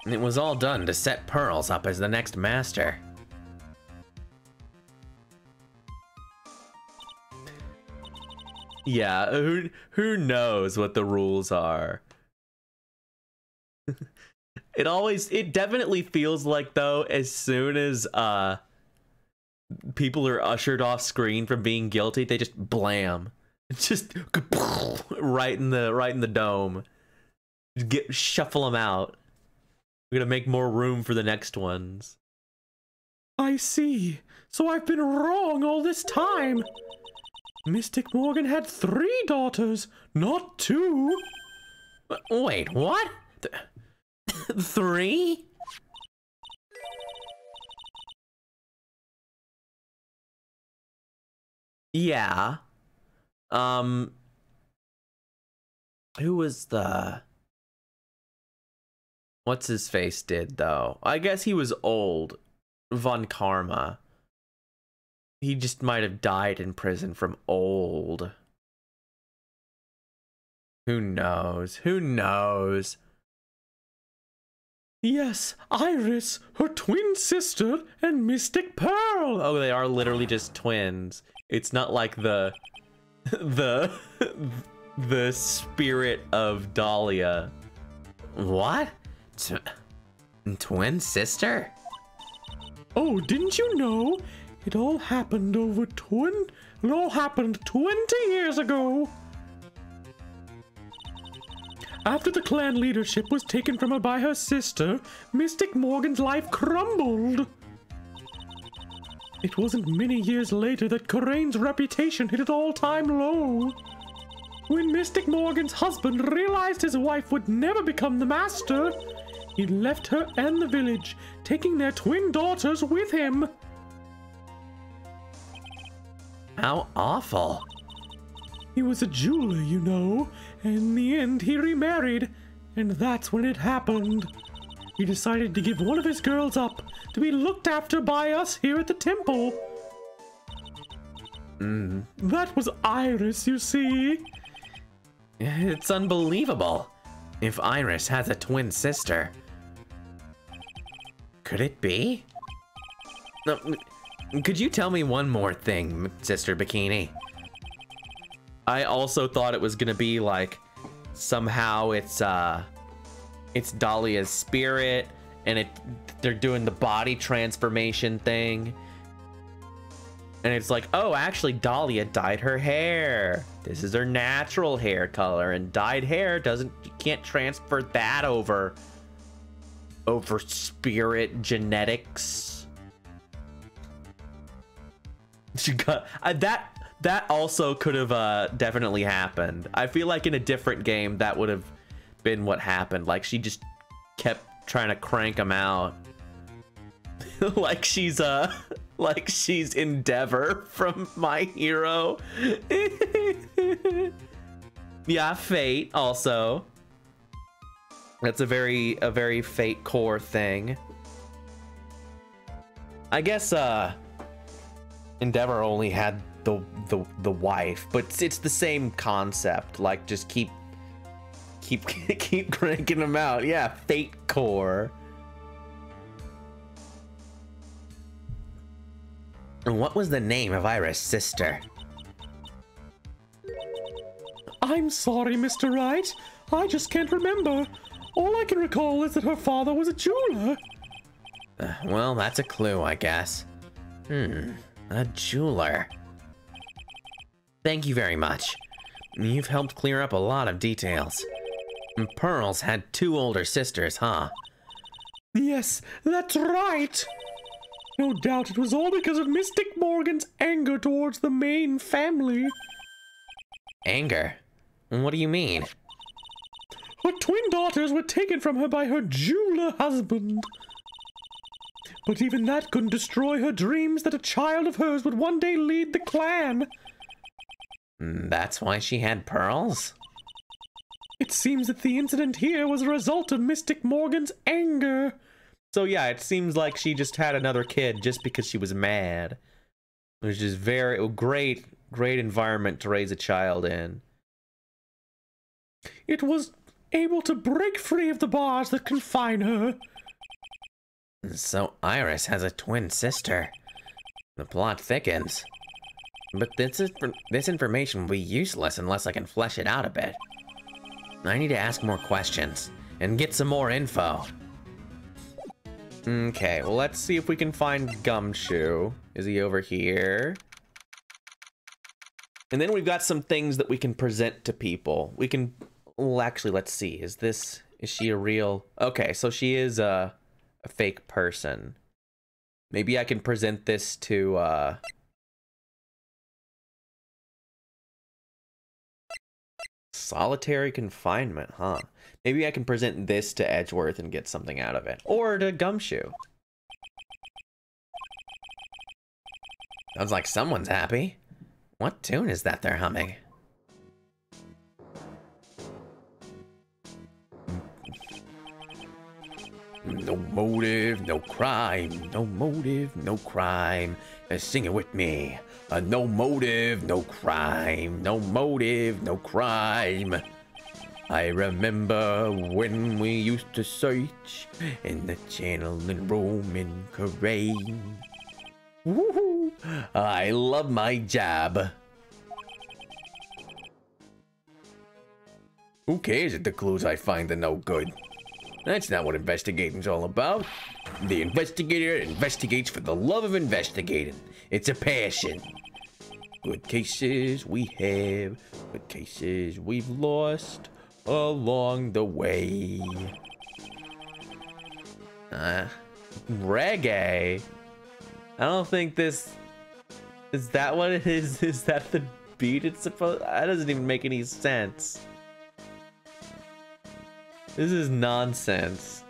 It was all done to set Pearls up as the next master. Yeah, who knows what the rules are? It definitely feels like, though, as soon as people are ushered off screen from being guilty, they just blam. Just right in the dome. Shuffle them out. We're gonna make more room for the next ones. I see. So I've been wrong all this time. Mystic Morgan had 3 daughters, not 2. Wait, what? 3? Yeah. Who was the... What's his face did, though? I guess he was old. Von Karma. He just might have died in prison from old. Who knows? Who knows? Yes, Iris, her twin sister, and Mystic Pearl. Oh, they are literally just twins. It's not like the spirit of Dahlia. What? Twin sister? Oh, didn't you know? It all happened 20 years ago. After the clan leadership was taken from her by her sister, Mystic Morgan's life crumbled. It wasn't many years later that Coraine's reputation hit an all-time low. When Mystic Morgan's husband realized his wife would never become the master, he left her and the village, taking their twin daughters with him. How awful. He was a jeweler, you know, and in the end he remarried, and that's when it happened. He decided to give one of his girls up to be looked after by us here at the temple. That was Iris, you see. It's unbelievable. If Iris has a twin sister. Could it be? No, could you tell me one more thing, Sister Bikini? I also thought it was gonna be like somehow it's Dahlia's spirit and they're doing the body transformation thing. And it's like, oh, actually Dahlia dyed her hair. This is her natural hair color, and dyed hair you can't transfer that over spirit genetics. She got that also could have definitely happened. I feel like in a different game that would have been what happened. Like she just kept trying to crank them out. like she's Endeavor from My Hero. Yeah, Fate also. That's a very Fate core thing. I guess Endeavor only had the wife, but it's the same concept. Like just keep cranking them out. Yeah, Fate core. And what was the name of Iris' sister? I'm sorry, Mr. Wright. I just can't remember. All I can recall is that her father was a jeweler. Well, that's a clue, I guess. A jeweler. Thank you very much. You've helped clear up a lot of details. Pearls had 2 older sisters, huh? Yes, that's right. No doubt it was all because of Mystic Morgan's anger towards the main family. Anger? What do you mean? Her twin daughters were taken from her by her jeweler husband. But even that couldn't destroy her dreams that a child of hers would one day lead the clan. That's why she had pearls? It seems that the incident here was a result of Mystic Morgan's anger. So yeah, it seems like she just had another kid just because she was mad. Which is great environment to raise a child in. It was able to break free of the bars that confine her. So Iris has a twin sister. The plot thickens. But this information will be useless unless I can flesh it out a bit. I need to ask more questions and get some more info. Okay, well, let's see if we can find Gumshoe. Is he over here? And then we've got some things that we can present to people. We can... Well, actually, let's see. Is this Is she a real... Okay, so she is a fake person. Maybe I can present this to, solitary confinement, huh? Maybe I can present this to Edgeworth and get something out of it. Or to Gumshoe. Sounds like someone's happy. What tune is that they're humming? No motive, no crime. No motive, no crime. Sing it with me. No motive, no crime. No motive, no crime. I remember when we used to search in the channel in Roman Carane. Woohoo! I love my job. Who cares if the clues I find are no good? That's not what investigating's all about. The investigator investigates for the love of investigating. It's a passion. Good cases we have, good cases we've lost along the way. Reggae? I don't think this... Is that what it is? Is that the beat it's supposed... That doesn't even make any sense. This is nonsense.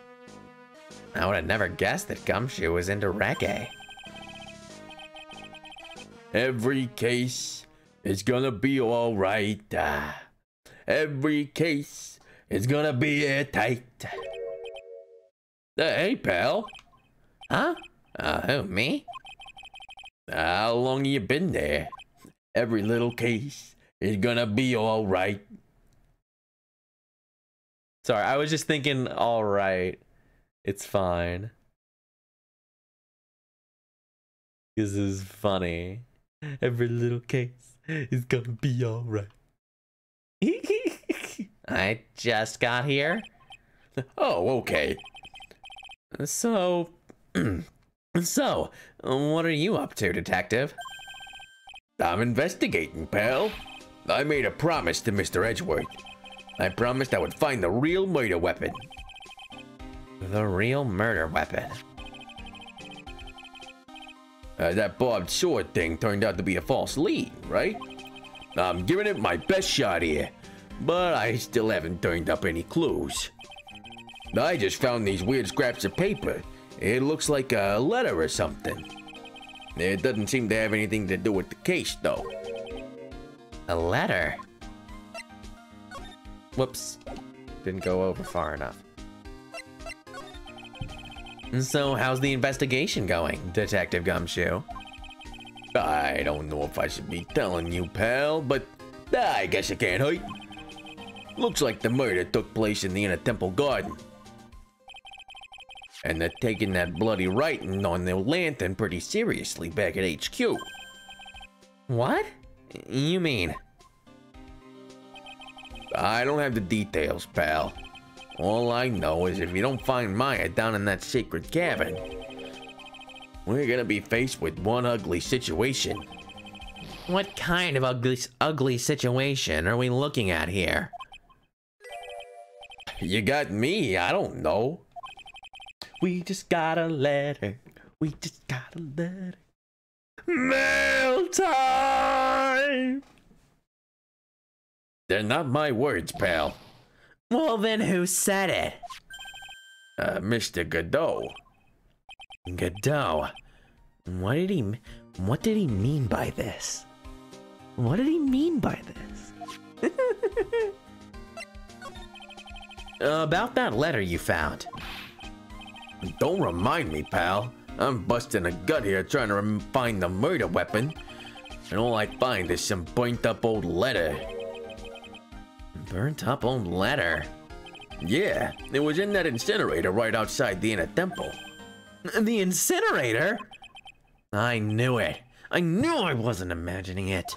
I would have never guessed that Gumshoe was into reggae. Every case is gonna be alright. Every case is gonna be airtight. Hey, pal. Huh? Who, me? How long you been there? Every little case is gonna be alright. Sorry, I was just thinking, alright. It's fine. This is funny. Every little case is gonna be alright. I just got here. Oh, okay. So, what are you up to, detective? I'm investigating, pal. I made a promise to Mr. Edgeworth. I promised I would find the real murder weapon. The real murder weapon? That barbed sword thing turned out to be a false lead, right? I'm giving it my best shot here, but I still haven't turned up any clues. I just found these weird scraps of paper. It looks like a letter or something. It doesn't seem to have anything to do with the case, though. A letter? Whoops. Didn't go over far enough. So, how's the investigation going, Detective Gumshoe? I don't know if I should be telling you, pal, but I guess it can't hurt. Looks like the murder took place in the Inner Temple Garden. And they're taking that bloody writing on the lantern pretty seriously back at HQ. What? You mean? I don't have the details, pal. All I know is if you don't find Maya down in that sacred cavern, we're gonna be faced with one ugly situation. What kind of ugly situation are we looking at here? You got me, I don't know. We just got a letter. We just got a letter. Mail time! They're not my words, pal. Well, then who said it? Mr. Godot. Godot? What did he mean by this? What did he mean by this? About that letter you found. Don't remind me, pal. I'm busting a gut here trying to find the murder weapon. And all I find is some burnt up old letter. Burnt up old letter? Yeah, it was in that incinerator right outside the Inner Temple. The incinerator? I knew it. I knew I wasn't imagining it.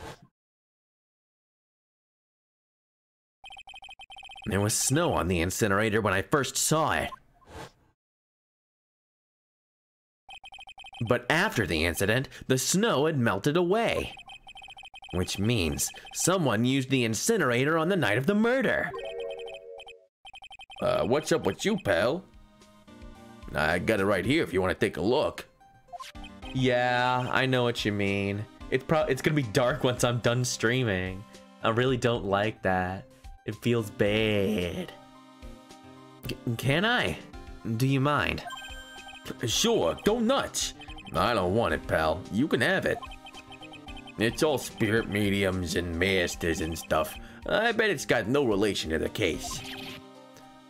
There was snow on the incinerator when I first saw it. But after the incident, the snow had melted away. Which means someone used the incinerator on the night of the murder. What's up with you, pal? I got it right here if you want to take a look. Yeah, I know what you mean. It's gonna be dark once I'm done streaming. I really don't like that. It feels bad. Can I? Do you mind? Sure, go nuts. I don't want it, pal. You can have it. It's all spirit mediums and masters and stuff. I bet it's got no relation to the case.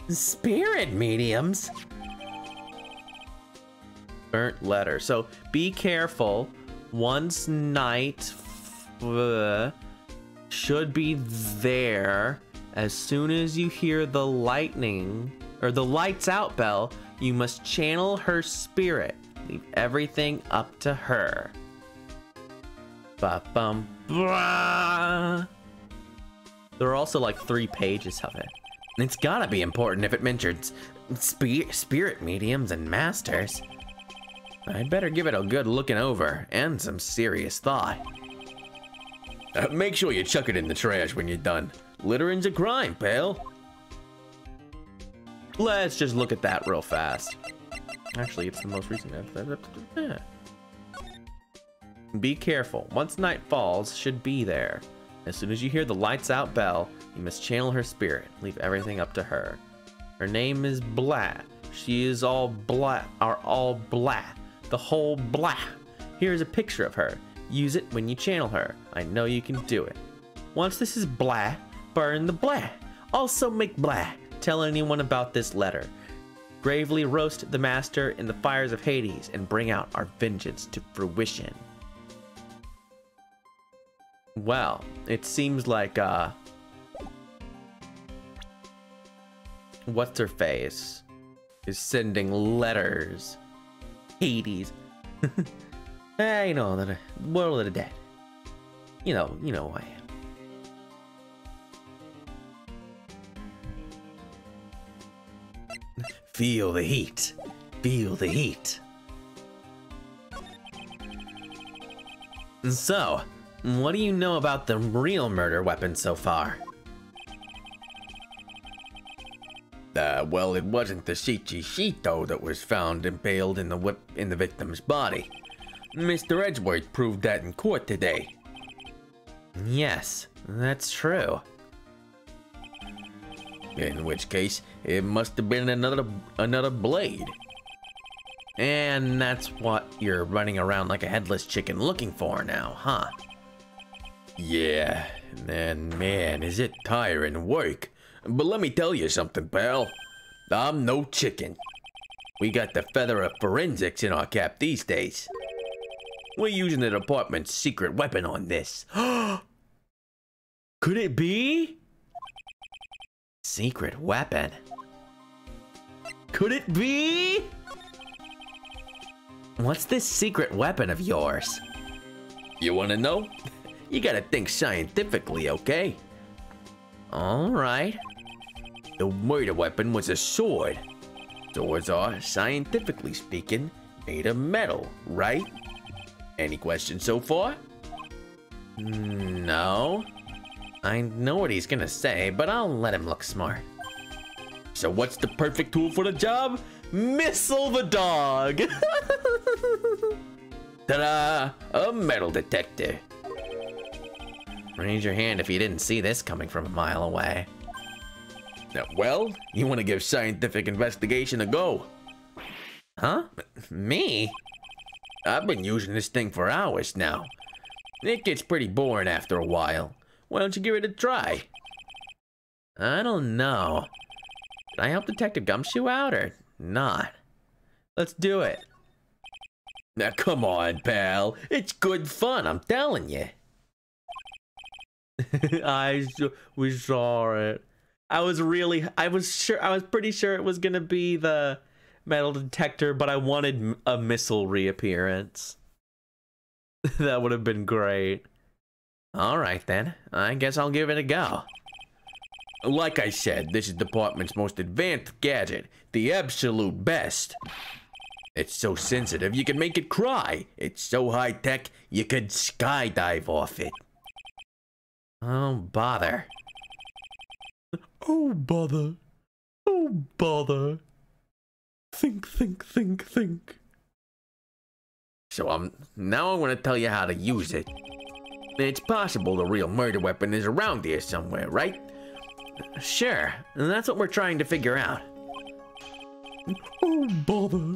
Spirit mediums? Burnt letter. So be careful. Once night should be there. As soon as you hear the lightning or the lights out bell, you must channel her spirit. Leave everything up to her. Ba-bum. Blah. There are also like 3 pages of it. It's gotta be important if it mentions spirit mediums and masters. I'd better give it a good looking over and some serious thought. Make sure you chuck it in the trash when you're done. Littering's a crime, pal. Let's just look at that real fast. Actually, it's the most recent. Be careful. Once night falls, should be there. As soon as you hear the lights out bell, you must channel her spirit. Leave everything up to her. Her name is Blah. She is all blah, the whole blah. Here's a picture of her. Use it when you channel her. I know you can do it. Once this is blah, burn the blah. Also make blah. Tell anyone about this letter. Gravely roast the master in the fires of Hades and bring out our vengeance to fruition. Well, it seems like, what's her face is sending letters. Hades. Hey, you know, the world of the dead. You know who I am. Feel the heat. Feel the heat. So, what do you know about the real murder weapon so far? Well, it wasn't the Shito that was found impaled in the victim's body. Mr. Edgeworth proved that in court today. Yes, that's true. In which case, it must have been another blade. And that's what you're running around like a headless chicken looking for now, huh? Yeah, and man, is it tiring work. But let me tell you something, pal. I'm no chicken. We got the feather of forensics in our cap these days. We're using the department's secret weapon on this. Could it be? Secret weapon? Could it be? What's this secret weapon of yours? You wanna know? You gotta think scientifically, okay? Alright. The murder weapon was a sword. Swords are, scientifically speaking, made of metal, right? Any questions so far? No. I know what he's gonna say, but I'll let him look smart. So what's the perfect tool for the job? Missile the dog! Ta-da! A metal detector. Raise your hand if you didn't see this coming from a mile away. Well, you want to give scientific investigation a go. Huh? Me? I've been using this thing for hours now. It gets pretty boring after a while. Why don't you give it a try? I don't know. Can I help Detective Gumshoe out or not? Let's do it. Now come on, pal. It's good fun, I'm telling you. We saw it. I was pretty sure it was gonna be the metal detector, but I wanted a missile reappearance. That would have been great. All right then, I guess I'll give it a go. Like I said, this is the department's most advanced gadget, the absolute best. It's so sensitive you can make it cry. It's so high tech you could skydive off it. Oh bother. Oh bother. Oh Oh, bother. Think. So now I'm gonna tell you how to use it. It's possible the real murder weapon is around here somewhere, right? Sure, and that's what we're trying to figure out. Oh, bother.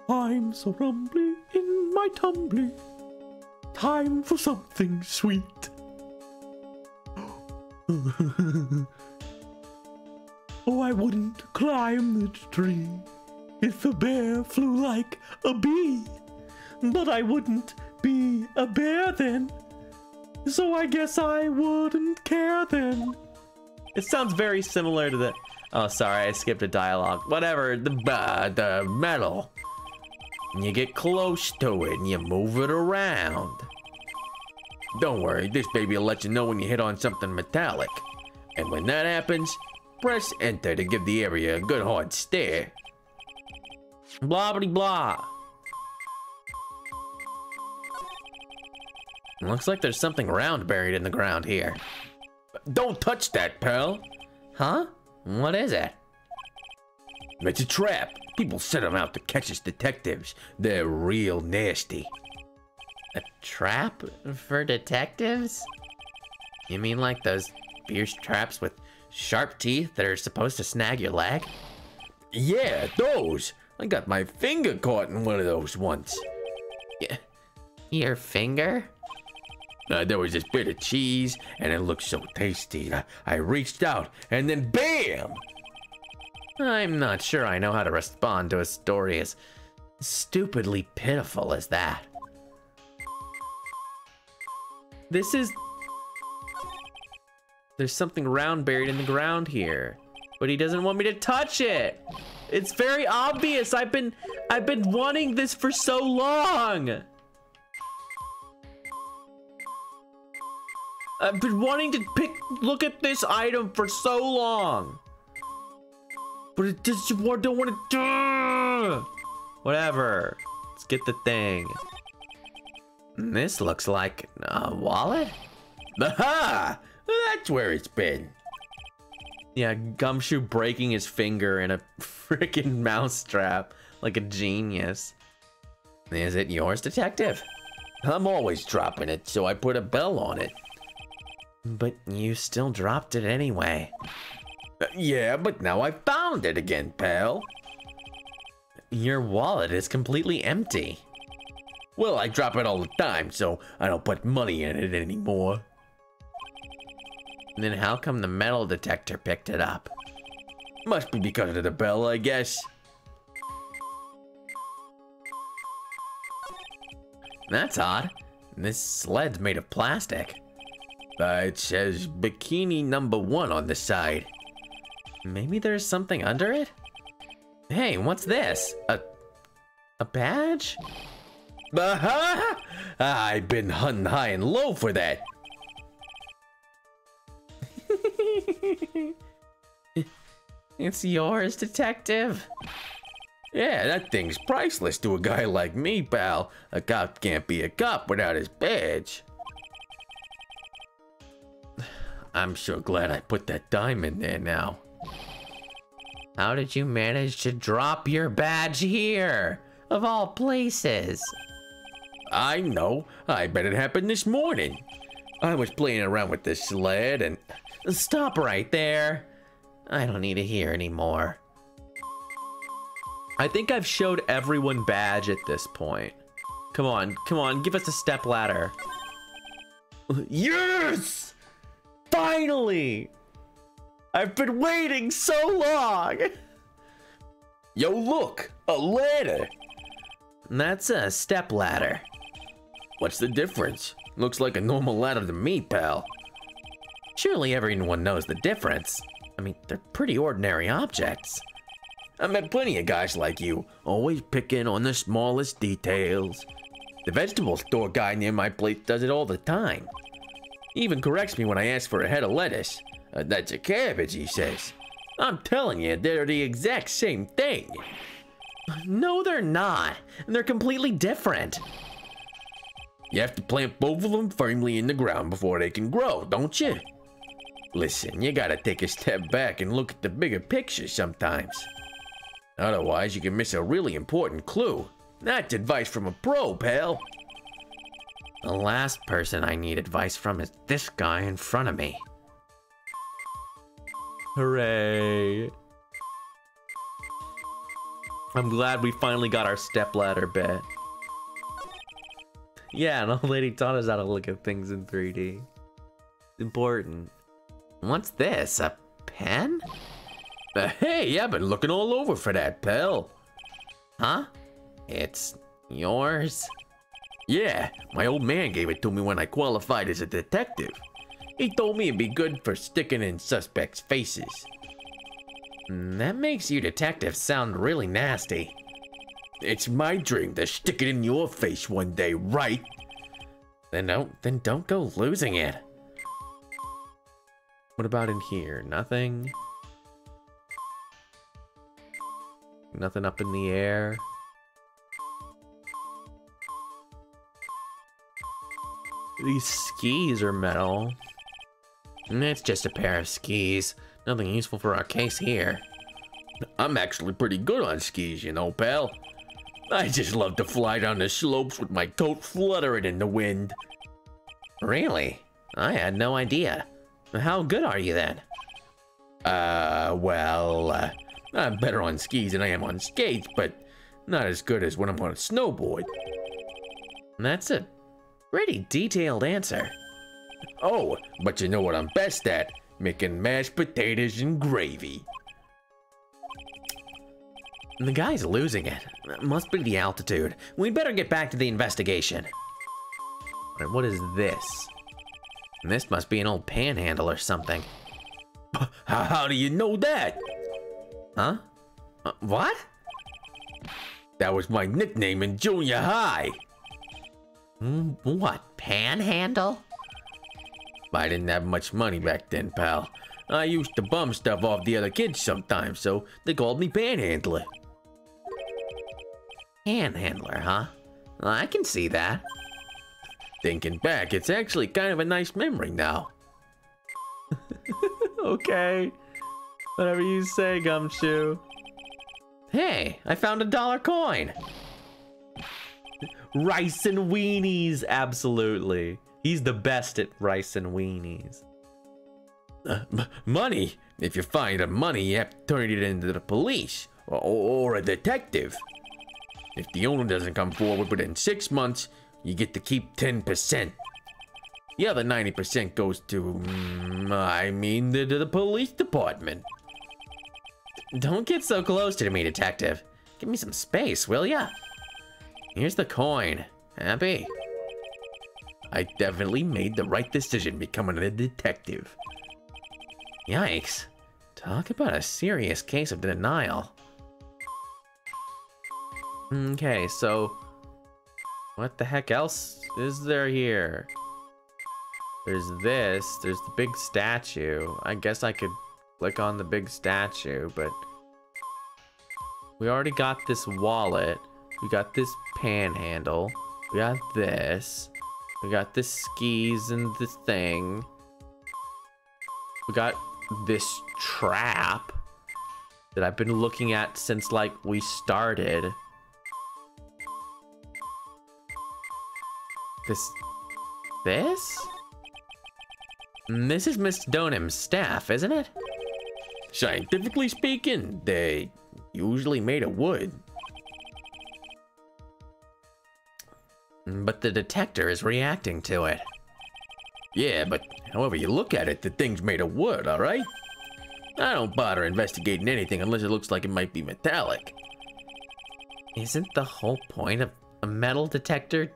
I'm so rumbly in my tumbly. Time for something sweet. Oh, I wouldn't climb the tree if a bear flew like a bee. But I wouldn't be a bear then. So I guess I wouldn't care then. It sounds very similar to the... Oh, sorry, I skipped a dialogue. Whatever, The metal. You get close to it and you move it around. Don't worry, this baby will let you know when you hit on something metallic. And when that happens, press enter to give the area a good hard stare. blah, blah, blah. Looks like there's something round buried in the ground here. Don't touch that, pal. Huh? What is it? It's a trap. People set them out to catch us detectives. They're real nasty. A trap for detectives? You mean like those fierce traps with sharp teeth that are supposed to snag your leg? Yeah, those. I got my finger caught in one of those once. Your finger? There was this bit of cheese, and it looked so tasty. I reached out, and then BAM! I'm not sure I know how to respond to a story as stupidly pitiful as that. There's something round buried in the ground here, but he doesn't want me to touch it. It's very obvious. I've been wanting this for so long. I've been wanting to look at this item for so long. But it just don't want to. Whatever. Let's get the thing. This looks like a wallet. Aha! That's where it's been. Yeah, Gumshoe breaking his finger in a freaking mousetrap like a genius. Is it yours, detective? I'm always dropping it, so I put a bell on it. But you still dropped it anyway. Yeah, but now I found it again, pal. Your wallet is completely empty. Well, I drop it all the time, so I don't put money in it anymore. Then how come the metal detector picked it up? Must be because of the bell, I guess. That's odd. This sled's made of plastic. It says bikini number 1 on the side. Maybe there's something under it? Hey, what's this? A badge? Aha! I've been hunting high and low for that. It's yours, detective. Yeah, that thing's priceless to a guy like me, pal. A cop can't be a cop without his badge. I'm sure glad I put that dime in there now. How did you manage to drop your badge here, of all places? I know. I bet it happened this morning. I was playing around with this sled and... Stop right there. I don't need to hear anymore. I think I've showed everyone badge at this point. Come on, give us a step ladder. Yes! Finally! I've been waiting so long! Yo, look! A ladder! That's a step ladder. What's the difference? Looks like a normal ladder to me, pal. Surely everyone knows the difference. I mean, they're pretty ordinary objects. I met plenty of guys like you, always picking on the smallest details. The vegetable store guy near my place does it all the time. He even corrects me when I ask for a head of lettuce. That's a cabbage, he says. I'm telling you, they're the exact same thing. No, they're not. They're completely different. You have to plant both of them firmly in the ground before they can grow, don't you? Listen, you gotta take a step back and look at the bigger picture sometimes. Otherwise, you can miss a really important clue. That's advice from a pro, pal. The last person I need advice from is this guy in front of me. Hooray. I'm glad we finally got our stepladder bit. Yeah, an old lady taught us how to look at things in 3D. Important. What's this? A pen? Hey, I've been looking all over for that, pal. Huh? It's yours? Yeah, my old man gave it to me when I qualified as a detective. He told me it'd be good for sticking in suspects' faces. That makes you detectives sound really nasty. It's my dream to stick it in your face one day, right? Then don't go losing it. What about in here? Nothing? Nothing up in the air? These skis are metal. It's just a pair of skis. Nothing useful for our case here. I'm actually pretty good on skis, you know, pal. I just love to fly down the slopes with my coat fluttering in the wind. Really? I had no idea. How good are you then? Well, I'm better on skis than I am on skates, but not as good as when I'm on a snowboard. That's a pretty detailed answer. Oh, but you know what I'm best at? Making mashed potatoes and gravy. The guy's losing it. Must be the altitude. We'd better get back to the investigation. Alright, what is this? This must be an old panhandle or something. How do you know that? Huh? What? That was my nickname in junior high. What, panhandle? I didn't have much money back then, pal. I used to bum stuff off the other kids sometimes, so they called me Panhandler. Panhandler, huh? I can see that. Thinking back, it's actually kind of a nice memory now. Okay. Whatever you say, Gumshoe. Hey, I found $1 coin. Rice and weenies, absolutely. He's the best at rice and weenies. Money? If you find the money, you have to turn it into the police or a detective. If the owner doesn't come forward within 6 months, you get to keep 10%. The other 90% goes to, the police department. Don't get so close to me, detective. Give me some space, will ya? Here's the coin. Happy? I definitely made the right decision becoming a detective. Yikes. Talk about a serious case of denial. Okay, so what the heck else is there here? There's this, there's the big statue. I guess I could click on the big statue, but we already got this wallet. We got this panhandle. We got this. We got the skis and this thing. We got this trap that I've been looking at since like we started. This? This is Miss Donham's staff, isn't it? Scientifically speaking, they usually made of wood. But the detector is reacting to it. Yeah, but however you look at it, the thing's made of wood, alright? I don't bother investigating anything unless it looks like it might be metallic. Isn't the whole point of a metal detector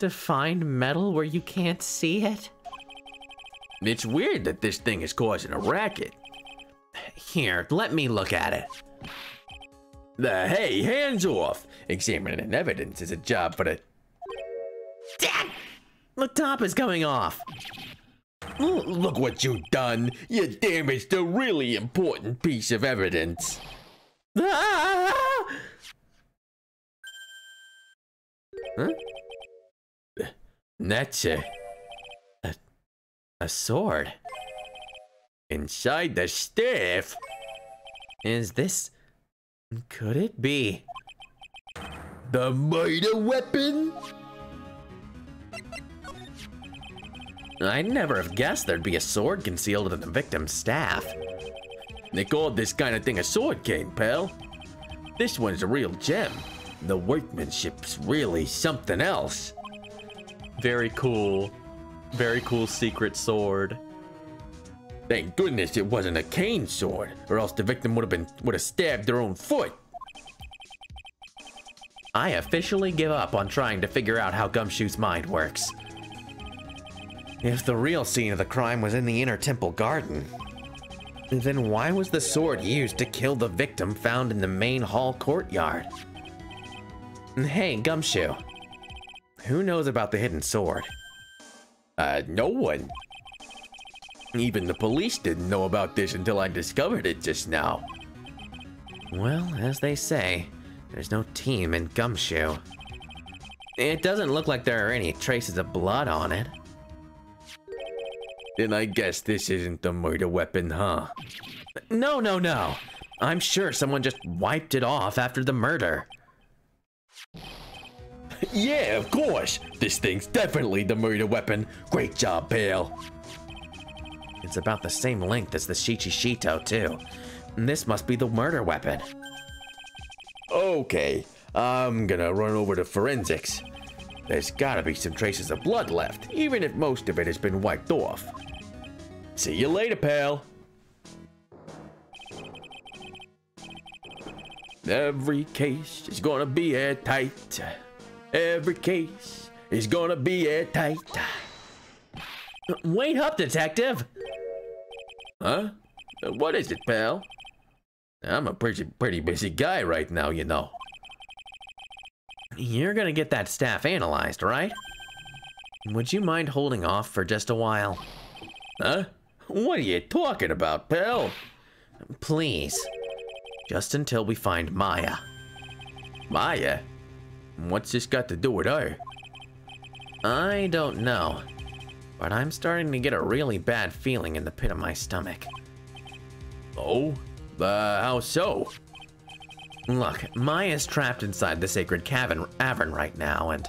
to find metal where you can't see it? It's weird that this thing is causing a racket. Here, let me look at it. Hey, hands off! Examining evidence is a job for the... Dad! The top is coming off. Look what you done! You damaged a really important piece of evidence. Ah! Huh? That's A sword. Inside the staff? Is this... Could it be? The murder weapon? I'd never have guessed there'd be a sword concealed in the victim's staff. They called this kind of thing a sword cane, pal. This one's a real gem. The workmanship's really something else. Very cool. Very cool secret sword. Thank goodness it wasn't a cane sword, or else the victim would have stabbed their own foot. I officially give up on trying to figure out how Gumshoe's mind works. If the real scene of the crime was in the inner temple garden, then why was the sword used to kill the victim found in the main hall courtyard? Hey, Gumshoe. Who knows about the hidden sword? No one. Even the police didn't know about this until I discovered it just now. Well, as they say, there's no team in Gumshoe. It doesn't look like there are any traces of blood on it. Then I guess this isn't the murder weapon, huh? No, no, no. I'm sure someone just wiped it off after the murder. Yeah, of course. This thing's definitely the murder weapon. Great job, pal. It's about the same length as the Shichishito, too. And this must be the murder weapon. Okay, I'm gonna run over to forensics. There's gotta be some traces of blood left, even if most of it has been wiped off. See you later, pal. Every case is gonna be airtight. Every case is gonna be airtight. Wait up, detective! Huh? What is it, pal? I'm a pretty busy guy right now, you know. You're gonna get that staff analyzed, right? Would you mind holding off for just a while? Huh? What are you talking about, pal? Please. Just until we find Maya. Maya? What's this got to do with her? I don't know, but I'm starting to get a really bad feeling in the pit of my stomach. Oh? How so? Look, Maya's trapped inside the sacred cavern right now, and...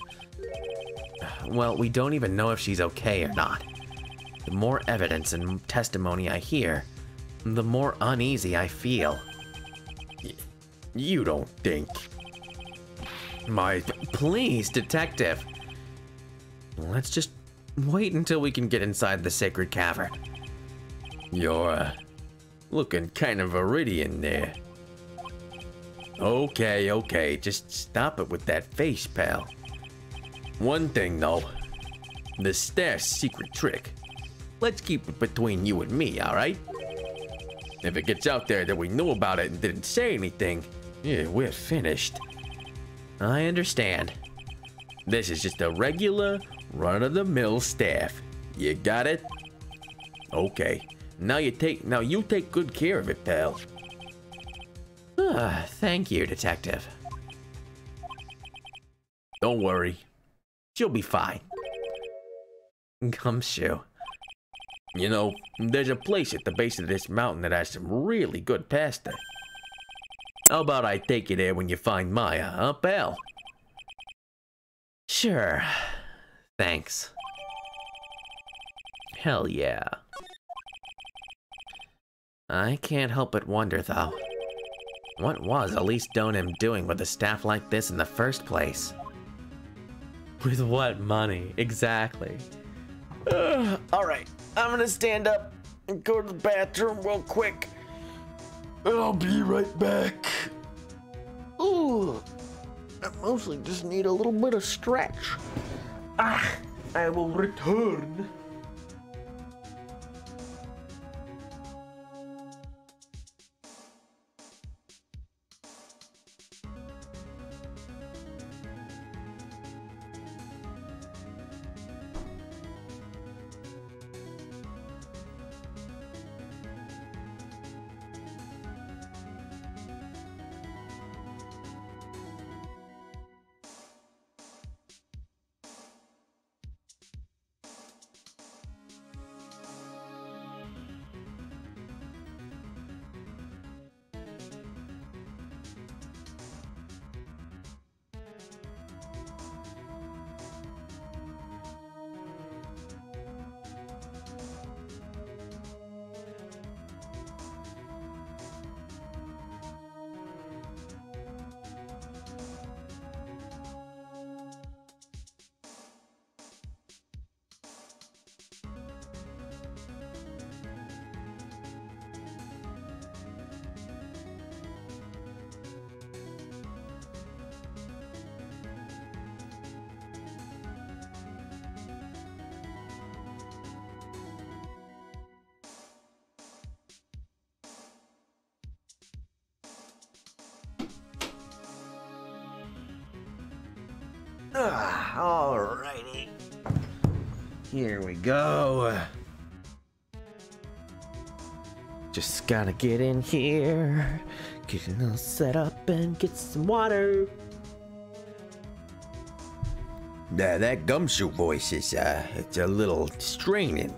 well, we don't even know if she's okay or not. The more evidence and testimony I hear, the more uneasy I feel. You don't think... Please, detective. Let's just wait until we can get inside the sacred cavern. You're, looking kind of viridian there. Okay, just stop it with that face, pal. One thing, though. The staff's secret trick. Let's keep it between you and me, alright? If it gets out there that we knew about it and didn't say anything, yeah, we're finished. I understand. This is just a regular, run-of-the-mill staff. You got it? Okay. Now you take good care of it, pal. Thank you, detective. Don't worry. She'll be fine. Gumshoe. You know, there's a place at the base of this mountain that has some really good pasta. How about I take you there when you find Maya, huh, pal? Sure. Thanks. Hell yeah. I can't help but wonder, though. What was Elise Donim doing with a staff like this in the first place? With what money? Exactly. Alright, I'm gonna stand up and go to the bathroom real quick. I'll be right back. Ooh, I mostly just need a little bit of stretch. I will return. Alrighty. Here we go. Just gotta get in here, get it all set up, and get some water. That gumshoe voice is, it's a little straining.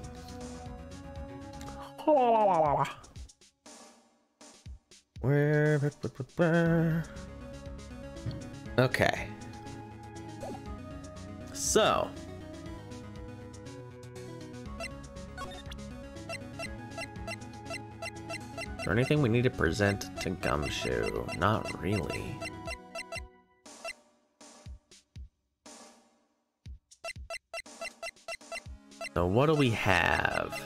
Where? Okay. So. Is there anything we need to present to Gumshoe? Not really. So what do we have?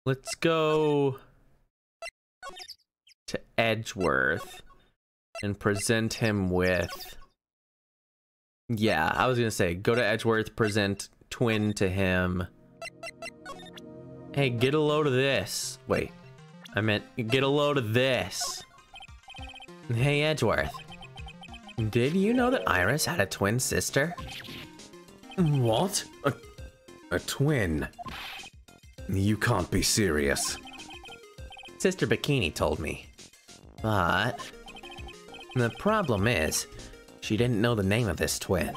Let's go to Edgeworth and present him with... Yeah, I was gonna say, go to Edgeworth, present Twin to him. Hey, get a load of this. Wait, I meant get a load of this. Hey, Edgeworth. Did you know that Iris had a twin sister? What? A twin? You can't be serious. Sister Bikini told me. But the problem is, she didn't know the name of this twin.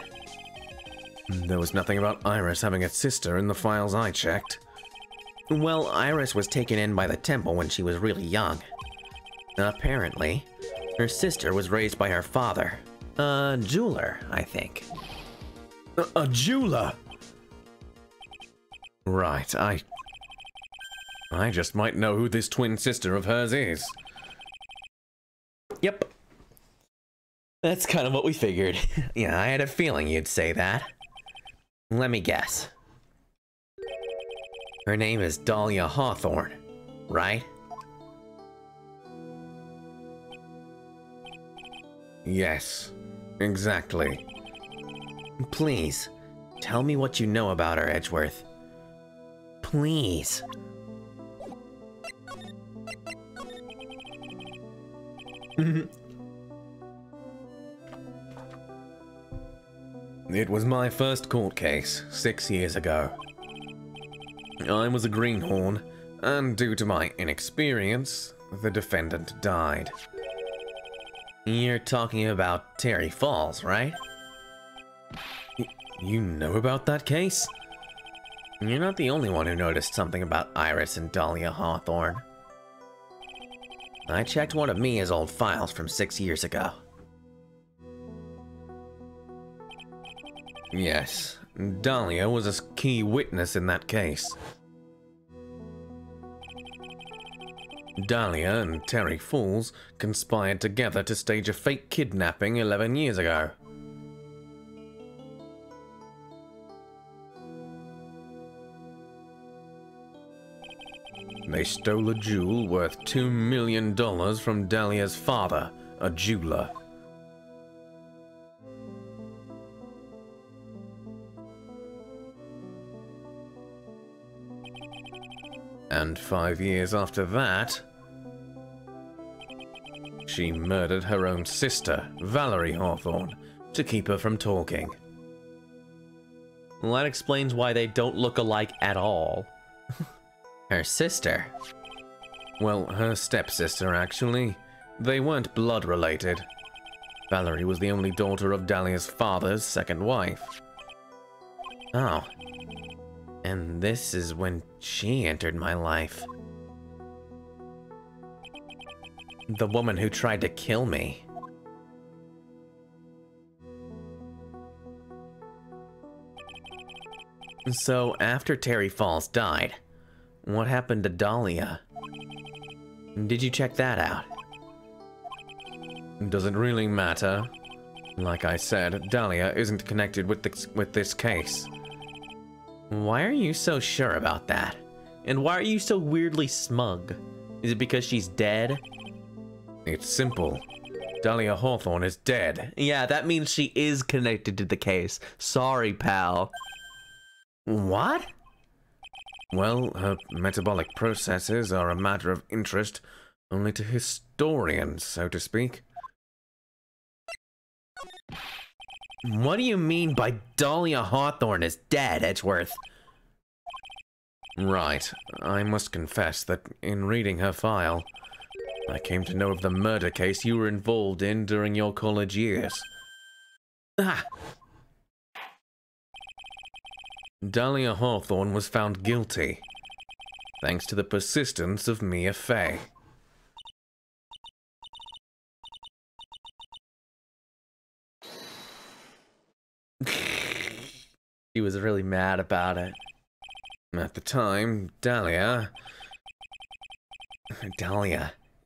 There was nothing about Iris having a sister in the files I checked. Well, Iris was taken in by the temple when she was really young. Apparently, her sister was raised by her father. A jeweler, I think. A jeweler? Right, I just might know who this twin sister of hers is. Yep. That's kind of what we figured. Yeah, I had a feeling you'd say that. Let me guess. Her name is Dahlia Hawthorne, right? Yes, exactly. Please, tell me what you know about her, Edgeworth. Please. It was my first court case, 6 years ago. I was a greenhorn, and due to my inexperience, the defendant died. You're talking about Terry Falls, right? You know about that case? You're not the only one who noticed something about Iris and Dahlia Hawthorne. I checked one of Mia's old files from 6 years ago. Yes, Dahlia was a key witness in that case. Dahlia and Terry Falls conspired together to stage a fake kidnapping 11 years ago. They stole a jewel worth $2 million from Dahlia's father, a jeweler. And 5 years after that, she murdered her own sister, Valerie Hawthorne, to keep her from talking. Well, that explains why they don't look alike at all. Her sister? Well, her stepsister, actually. They weren't blood related. Valerie was the only daughter of Dahlia's father's second wife. Oh. And this is when she entered my life. The woman who tried to kill me. So, after Terry Falls died, what happened to Dahlia? Did you check that out? Does it really matter? Like I said, Dahlia isn't connected with this case. Why are you so sure about that? And why are you so weirdly smug? Is it because she's dead? It's simple. Dahlia Hawthorne is dead. Yeah, that means she is connected to the case. Sorry, pal. What? Well, her metabolic processes are a matter of interest only to historians, so to speak. What do you mean by Dahlia Hawthorne is dead, Edgeworth? Right. I must confess that in reading her file, I came to know of the murder case you were involved in during your college years. Ah! Dahlia Hawthorne was found guilty, thanks to the persistence of Mia Fey. He was really mad about it. At the time, Dahlia,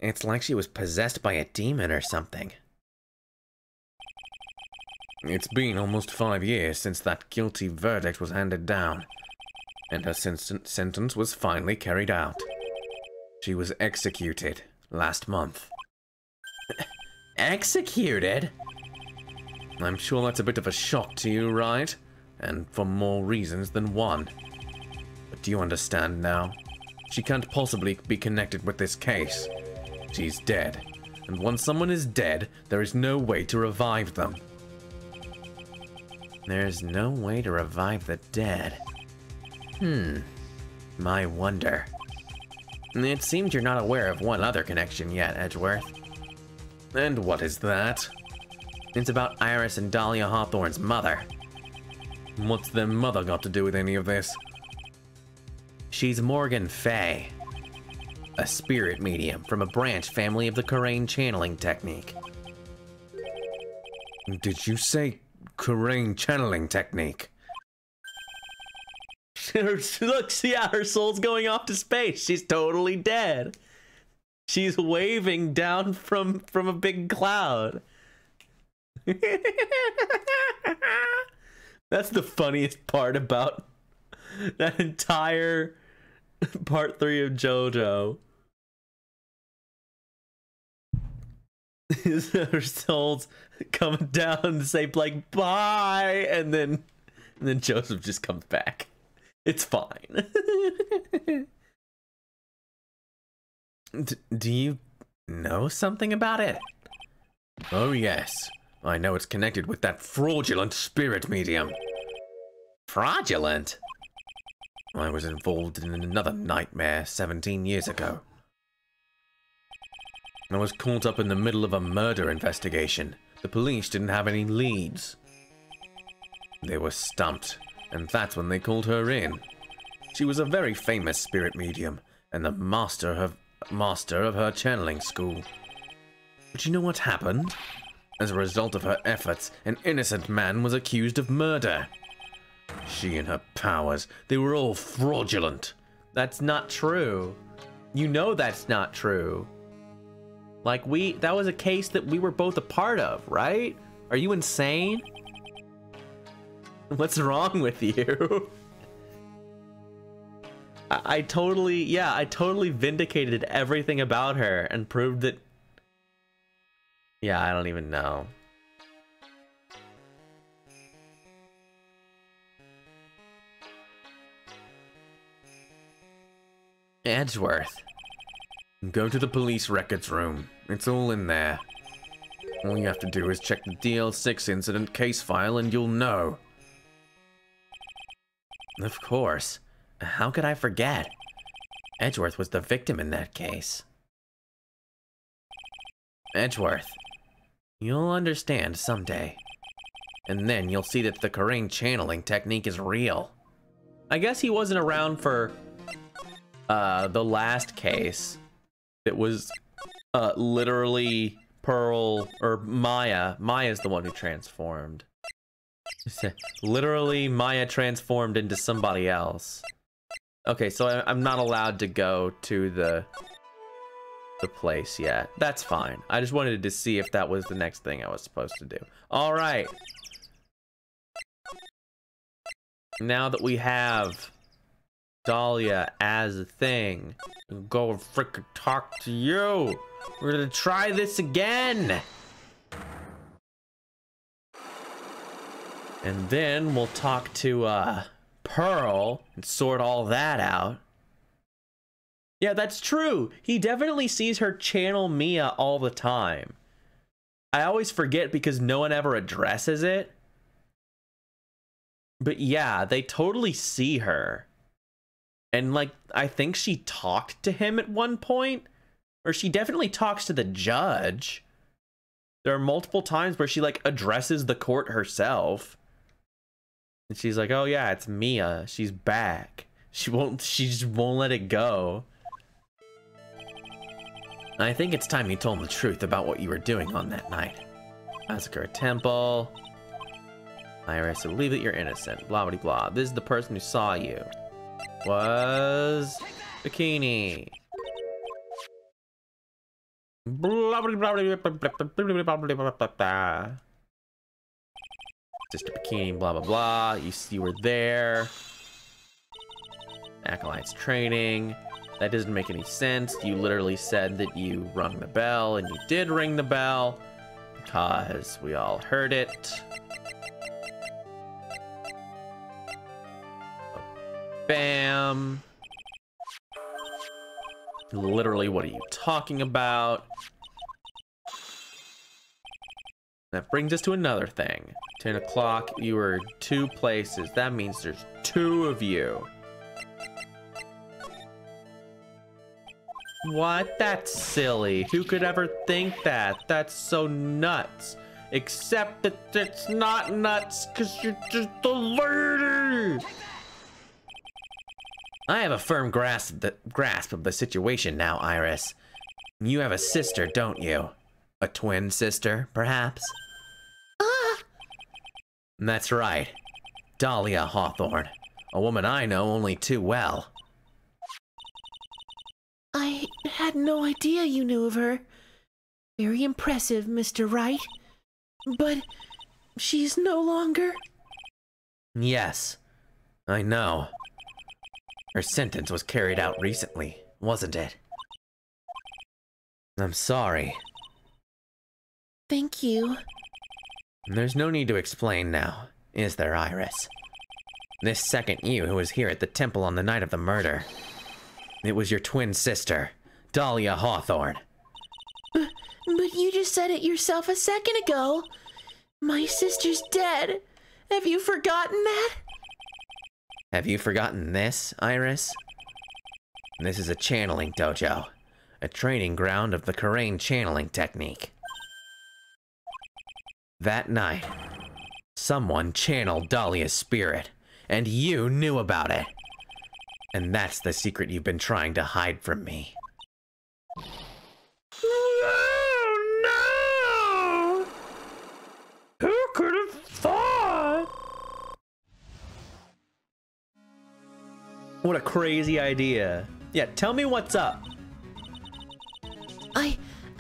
it's like she was possessed by a demon or something. It's been almost 5 years since that guilty verdict was handed down, and her sentence was finally carried out. She was executed last month. Executed? I'm sure that's a bit of a shock to you, right? And for more reasons than one. But do you understand now? She can't possibly be connected with this case. She's dead. And once someone is dead, there is no way to revive them. There's no way to revive the dead. My wonder. It seems you're not aware of one other connection yet, Edgeworth. And what is that? It's about Iris and Dahlia Hawthorne's mother. What's their mother got to do with any of this? She's Morgan Fey, a spirit medium from a branch family of the Cavern channeling technique. Did you say Cavern channeling technique? Look, see how her soul's going off to space. She's totally dead. She's waving down from a big cloud. That's the funniest part about that entire part 3 of JoJo. Is her soul's coming down to say like bye, and then Joseph just comes back. It's fine. Do you know something about it? Oh yes, I know it's connected with that fraudulent spirit medium. Fraudulent? I was involved in another nightmare 17 years ago. I was caught up in the middle of a murder investigation. The police didn't have any leads. They were stumped, and that's when they called her in. She was a very famous spirit medium, and the master of her channeling school. But you know what happened? As a result of her efforts, an innocent man was accused of murder. She and her powers, they were all fraudulent. That's not true. You know that's not true. Like, that was a case that we were both a part of, right? Are you insane? What's wrong with you? I totally vindicated everything about her and proved that. Yeah, I don't even know. Edgeworth. Go to the police records room. It's all in there. All you have to do is check the Dl6 Incident case file and you'll know. Of course. How could I forget? Edgeworth was the victim in that case. Edgeworth. You'll understand someday. And then you'll see that the Cavern channeling technique is real. I guess he wasn't around for the last case. It was literally Pearl or Maya. Maya's the one who transformed. Literally, Maya transformed into somebody else. Okay, so I'm not allowed to go to the place yet. That's fine. I just wanted to see if that was the next thing I was supposed to do. All right. Now that we have Dahlia as a thing, go frickin' talk to you. We're gonna try this again. And then we'll talk to Pearl and sort all that out. Yeah, that's true. He definitely sees her channel Mia all the time. I always forget because no one ever addresses it. But yeah, they totally see her. And like, I think she talked to him at one point. Or she definitely talks to the judge. There are multiple times where she like addresses the court herself. And she's like, oh yeah, it's Mia. She's back. She just won't let it go. I think it's time you told the truth about what you were doing on that night. Massacre a temple. Iris, I believe that you're innocent. Blah, blah, blah. This is the person who saw you. Was Bikini. Blah, blah, blah, blah, blah, blah, blah, blah, blah. Sister Bikini, blah, blah, blah. You were there. Acolytes training. That doesn't make any sense. You literally said that you rung the bell, and you did ring the bell because we all heard it. Bam. Literally, what are you talking about? That brings us to another thing. 10 o'clock, you were 2 places. That means there's 2 of you. What? That's silly. Who could ever think that? That's so nuts. Except that it's not nuts because you're just a lady. I have a firm grasp of the situation now, Iris. You have a sister, don't you? A twin sister, perhaps? That's right. Dahlia Hawthorne. A woman I know only too well. I had no idea you knew of her. Very impressive, Mr. Wright. But she's no longer... Yes, I know. Her sentence was carried out recently, wasn't it? I'm sorry. Thank you. There's no need to explain now, is there, Iris? This second you who was here at the temple on the night of the murder. It was your twin sister, Dahlia Hawthorne. But you just said it yourself a second ago. My sister's dead. Have you forgotten that? Have you forgotten this, Iris? This is a channeling dojo, a training ground of the Cavern channeling technique. That night, someone channeled Dahlia's spirit, and you knew about it. And that's the secret you've been trying to hide from me. Oh, no! Who could have thought? What a crazy idea. Yeah, tell me what's up.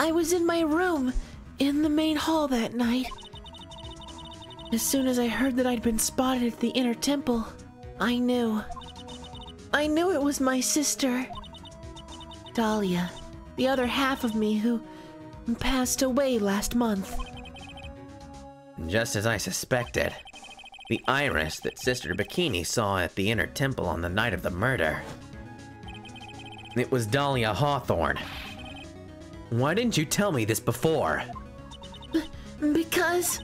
I was in my room in the main hall that night. As soon as I heard that I'd been spotted at the inner temple, I knew. I knew it was my sister, Dahlia, the other half of me who passed away last month. Just as I suspected, the Iris that Sister Bikini saw at the inner temple on the night of the murder. It was Dahlia Hawthorne. Why didn't you tell me this before? Because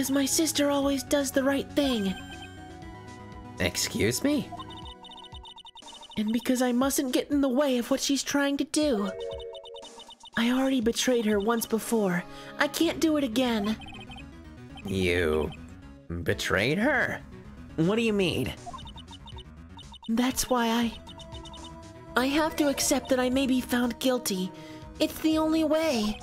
my sister always does the right thing. Excuse me? And because I mustn't get in the way of what she's trying to do. I already betrayed her once before. I can't do it again. You betrayed her? What do you mean? That's why I have to accept that I may be found guilty. It's the only way.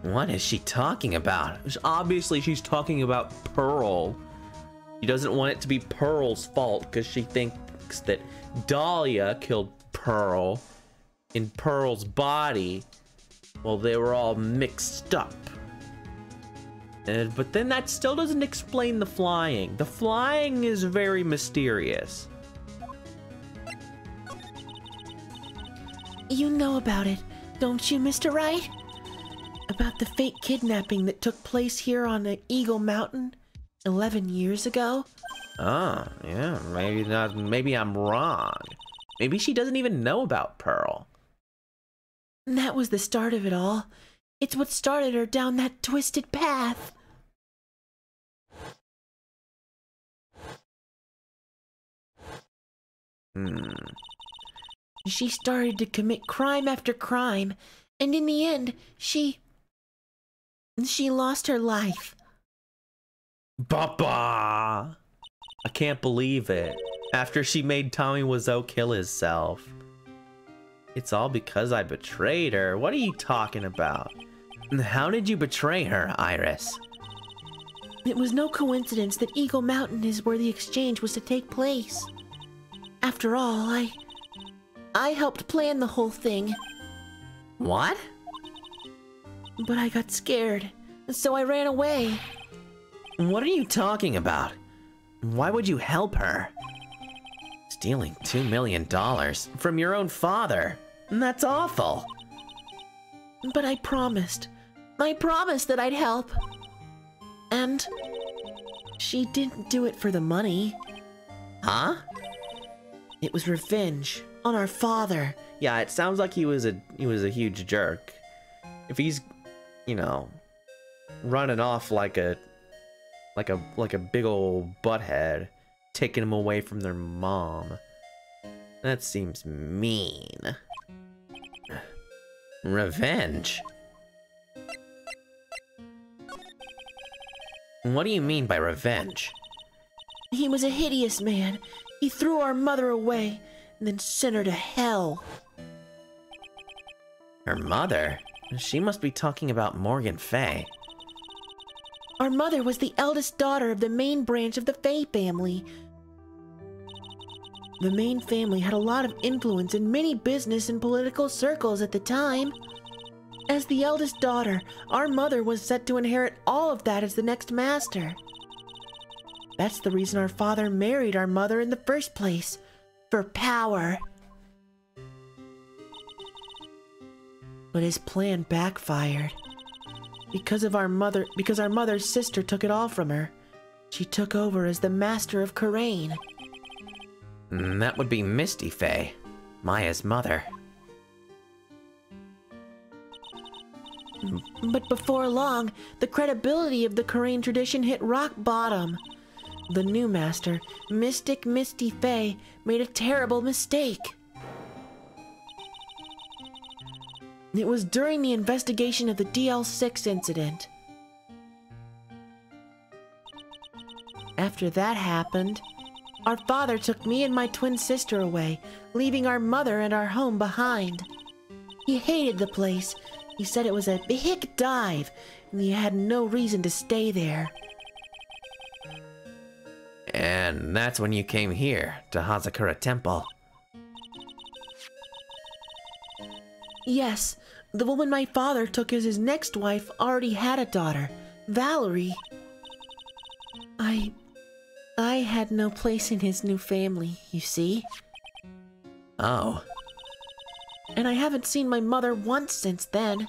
What is she talking about? Obviously she's talking about Pearl. She doesn't want it to be Pearl's fault because she thinks that Dahlia killed Pearl in Pearl's body while they were all mixed up. But then that still doesn't explain the flying. The flying is very mysterious. You know about it, don't you, Mr. Wright? About the fake kidnapping that took place here on the Eagle Mountain 11 years ago? Oh, yeah, maybe not. Maybe I'm wrong. Maybe she doesn't even know about Pearl. That was the start of it all. It's what started her down that twisted path. She started to commit crime after crime, and in the end, she lost her life. Papa! I can't believe it. After she made Tommy Wiseau kill himself. It's all because I betrayed her. What are you talking about? How did you betray her, Iris? It was no coincidence that Eagle Mountain is where the exchange was to take place. After all, I helped plan the whole thing. What? But I got scared, so I ran away. What are you talking about? Why would you help her? Stealing $2 million from your own father. That's awful. But I promised that I'd help. And she didn't do it for the money. Huh? It was revenge on our father. Yeah, it sounds like he was a huge jerk. If he's, you know, running off like a big old butthead, taking him away from their mom. That seems mean. Revenge? What do you mean by revenge? He was a hideous man. He threw our mother away and then sent her to hell. Her mother? She must be talking about Morgan Fay. Our mother was the eldest daughter of the main branch of the Fay family. The main family had a lot of influence in many business and political circles at the time. As the eldest daughter, our mother was set to inherit all of that as the next master. That's the reason our father married our mother in the first place, for power. But his plan backfired. Because our mother's sister took it all from her, she took over as the master of Cavern. That would be Misty Fay, Maya's mother. But before long, the credibility of the Cavern tradition hit rock bottom. The new master, Mystic Misty Fay, made a terrible mistake. It was during the investigation of the Dl6 Incident. After that happened, our father took me and my twin sister away, leaving our mother and our home behind. He hated the place. He said it was a big dive, and he had no reason to stay there. And that's when you came here, to Hazakura Temple. Yes, the woman my father took as his next wife already had a daughter, Valerie. I had no place in his new family, you see. Oh. And I haven't seen my mother once since then.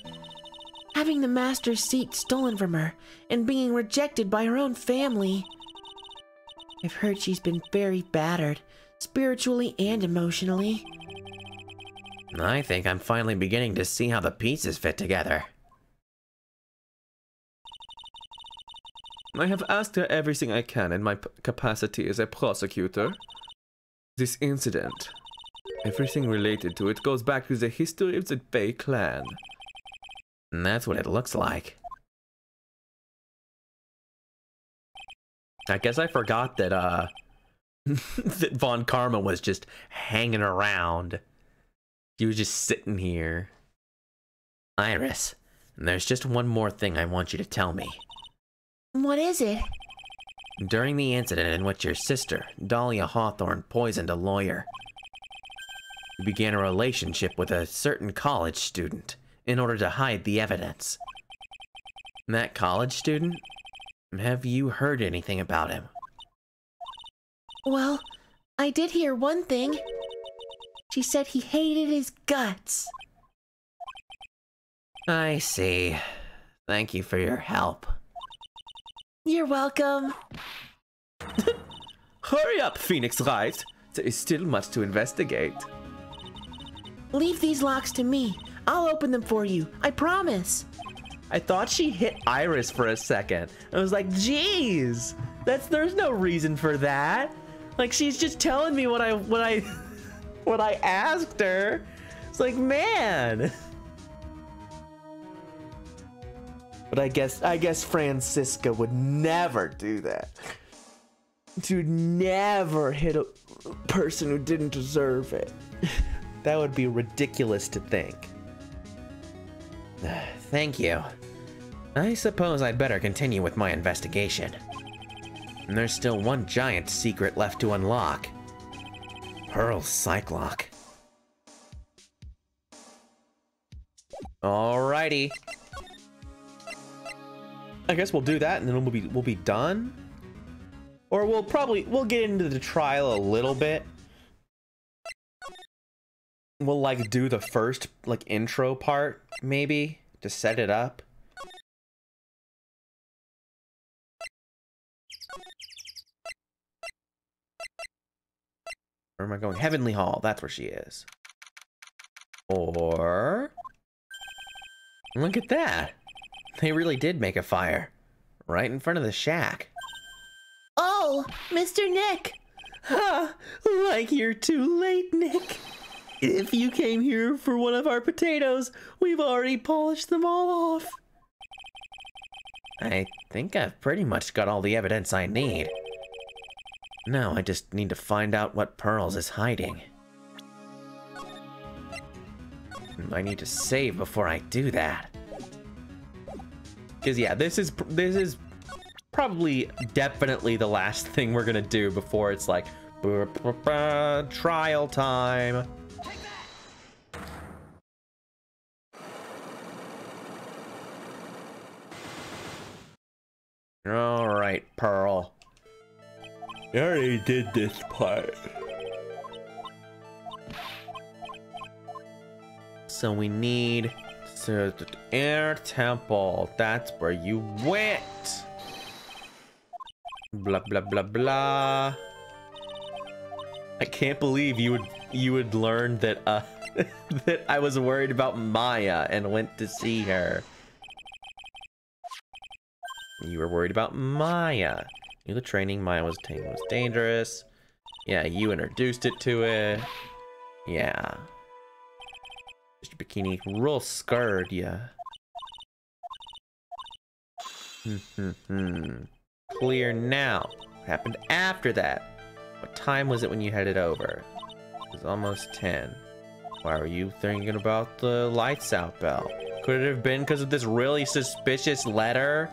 Having the master's seat stolen from her and being rejected by her own family. I've heard she's been very battered, spiritually and emotionally. I think I'm finally beginning to see how the pieces fit together. I have asked her everything I can in my capacity as a prosecutor. This incident, everything related to it goes back to the history of the Bay clan. And that's what it looks like. I guess I forgot that, that Von Karma was just hanging around. He was just sitting here. Iris, there's just one more thing I want you to tell me. What is it? During the incident in which your sister, Dahlia Hawthorne, poisoned a lawyer, you began a relationship with a certain college student in order to hide the evidence. That college student? Have you heard anything about him? Well, I did hear one thing. She said he hated his guts. I see. Thank you for your help. You're welcome. Hurry up, Phoenix Wright. There is still much to investigate. Leave these locks to me. I'll open them for you. I promise. I thought she hit Iris for a second. I was like, geez, there's no reason for that. Like, she's just telling me what I asked her. It's like, man. But I guess Francisca would never do that. To never hit a person who didn't deserve it. That would be ridiculous to think. Thank you. I suppose I'd better continue with my investigation. And there's still one giant secret left to unlock. Pearl's Psych-Lock. Alrighty. I guess we'll do that and then we'll be done. Or we'll get into the trial a little bit. We'll like do the first like intro part maybe to set it up. Where am I going? Heavenly Hall, that's where she is. Or look at that. They really did make a fire right in front of the shack. Oh, Mr. Nick. Ha! Like you're too late, Nick. If you came here for one of our potatoes, we've already polished them all off. I think I've pretty much got all the evidence I need. Now I just need to find out what Pearls is hiding. I need to save before I do that. Because yeah, this is probably definitely the last thing we're gonna do before it's like trial time. All right, Pearl. I already did this part. So we need to the Air Temple. That's where you went. Blah blah blah blah. I can't believe you would learn that that I was worried about Maya and went to see her. You were worried about Maya. Knew the training Maya was taking was dangerous. Yeah, you introduced it to it. Yeah. Just your bikini real scared, yeah. Clear now. What happened after that? What time was it when you headed over? It was almost 10. Why were you thinking about the lights out bell? Could it have been because of this really suspicious letter?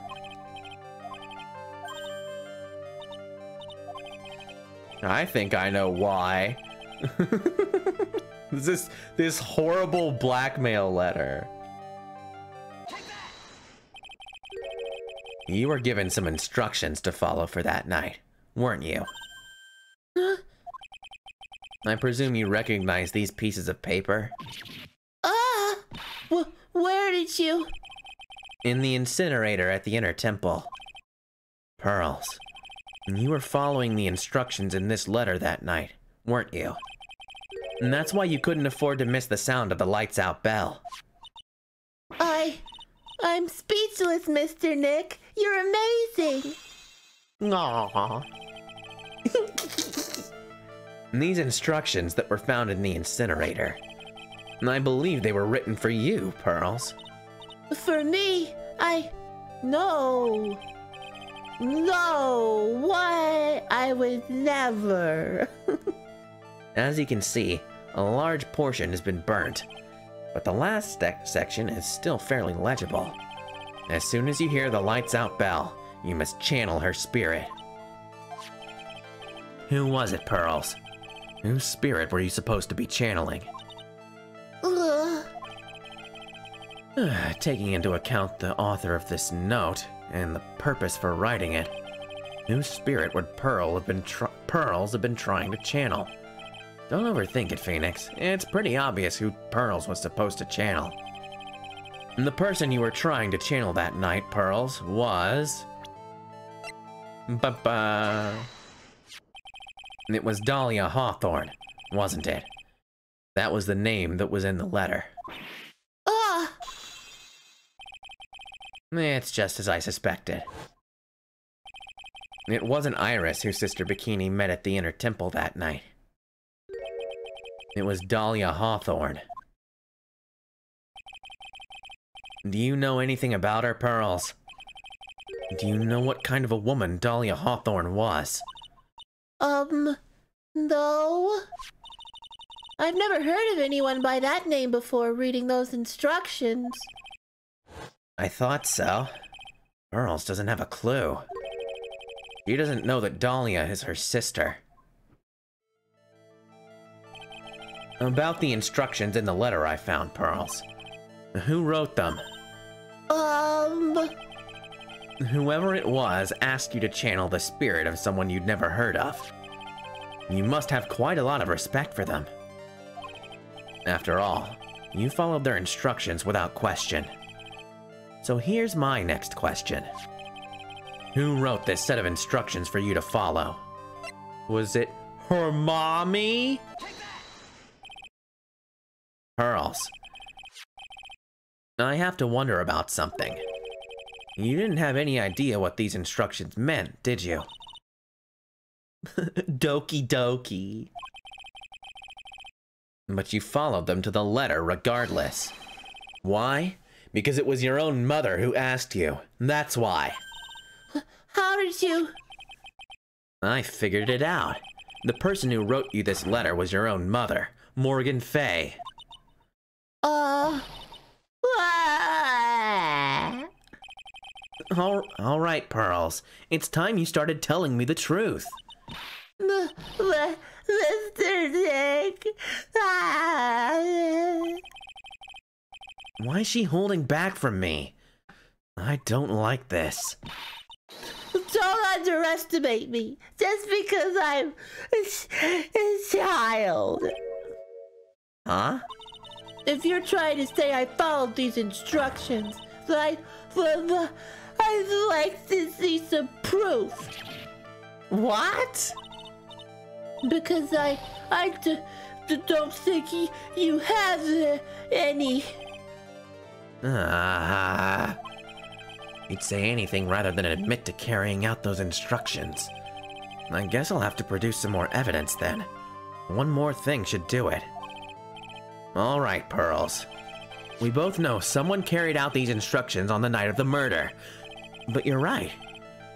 I think I know why. This horrible blackmail letter. You were given some instructions to follow for that night, weren't you? I presume you recognize these pieces of paper? Where did you? In the incinerator at the inner temple. Pearls. You were following the instructions in this letter that night, weren't you? And that's why you couldn't afford to miss the sound of the lights out bell. I'm speechless, Mr. Nick. You're amazing. Aww. These instructions that were found in the incinerator, and I believe they were written for you, Pearls. For me? No, what? I would never. As you can see, a large portion has been burnt, but the last section is still fairly legible. As soon as you hear the lights out bell, you must channel her spirit. Who was it, Pearls? Whose spirit were you supposed to be channeling? Taking into account the author of this note and the purpose for writing it, whose spirit would Pearls have been trying to channel? Don't overthink it, Phoenix. It's pretty obvious who Pearls was supposed to channel. And the person you were trying to channel that night, Pearls, was... It was Dahlia Hawthorne, wasn't it? That was the name that was in the letter. Ah! It's just as I suspected. It wasn't Iris who Sister Bikini met at the Inner Temple that night. It was Dahlia Hawthorne. Do you know anything about her, Pearls? Do you know what kind of a woman Dahlia Hawthorne was? No. I've never heard of anyone by that name before reading those instructions. I thought so. Pearls doesn't have a clue. She doesn't know that Dahlia is her sister. About the instructions in the letter I found, Pearls. Who wrote them? Whoever it was asked you to channel the spirit of someone you'd never heard of. You must have quite a lot of respect for them. After all, you followed their instructions without question. So here's my next question. Who wrote this set of instructions for you to follow? Was it her mommy? Pearls. I have to wonder about something. You didn't have any idea what these instructions meant, did you? Doki doki. But you followed them to the letter regardless. Why? Because it was your own mother who asked you. That's why. How did you... I figured it out. The person who wrote you this letter was your own mother, Morgan Fay. All right, Pearls. It's time you started telling me the truth. Mr. Dick. Why is she holding back from me? I don't like this. Don't underestimate me just because I'm a child. Huh? If you're trying to say I followed these instructions, then I'd like to see some proof. What? Because I don't think you have any. You'd say anything rather than admit to carrying out those instructions. I guess I'll have to produce some more evidence then. One more thing should do it. All right, Pearls. We both know someone carried out these instructions on the night of the murder. But you're right.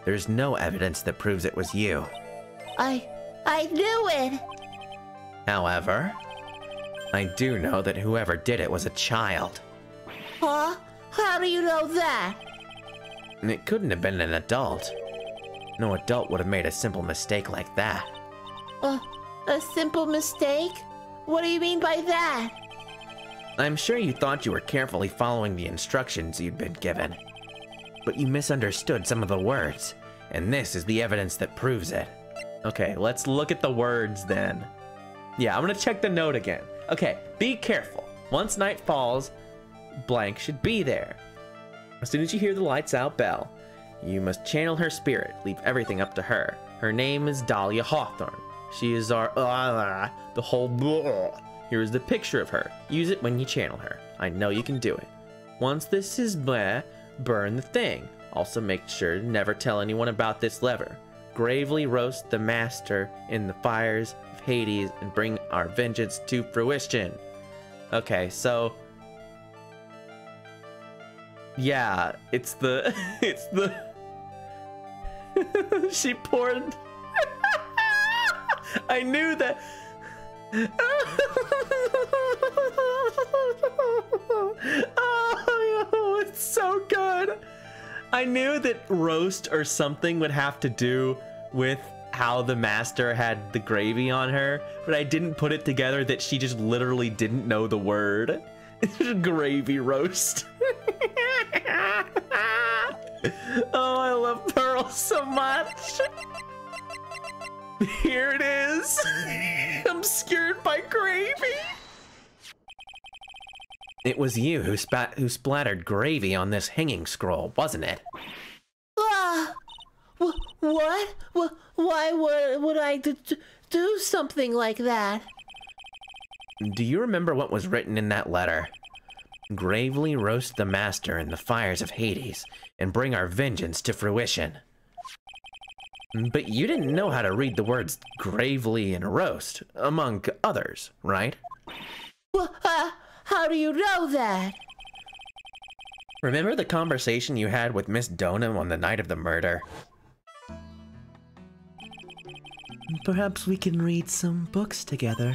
There's no evidence that proves it was you. I knew it. However, I do know that whoever did it was a child. Huh? How do you know that? And it couldn't have been an adult. No adult would have made a simple mistake like that. A simple mistake? What do you mean by that? I'm sure you thought you were carefully following the instructions you'd been given. But you misunderstood some of the words, and this is the evidence that proves it. Okay, let's look at the words then. Yeah, I'm gonna check the note again. Okay, be careful. Once night falls, blank should be there. As soon as you hear the lights out bell, you must channel her spirit. Leave everything up to her. Her name is Dahlia Hawthorne. She is our the whole blah. Here's the picture of her. Use it when you channel her. I know you can do it. Once this is blah, burn the thing. Also make sure to never tell anyone about this lever. Gravely roast the master in the fires of Hades and bring our vengeance to fruition. Okay, so yeah, it's the she poured I knew that oh, it's so good. I knew that roast or something would have to do with how the master had the gravy on her, but I didn't put it together that she just literally didn't know the word. Gravy roast. Oh, I love Pearl so much. Here it is. Obscured by gravy. It was you who splattered gravy on this hanging scroll, wasn't it? What? Why would I do something like that. Do you remember what was written in that letter? Gravely roast the master in the fires of Hades and bring our vengeance to fruition. But you didn't know how to read the words gravely and roast, among others, right? Well, how do you know that? Remember the conversation you had with Miss Donham on the night of the murder? Perhaps we can read some books together.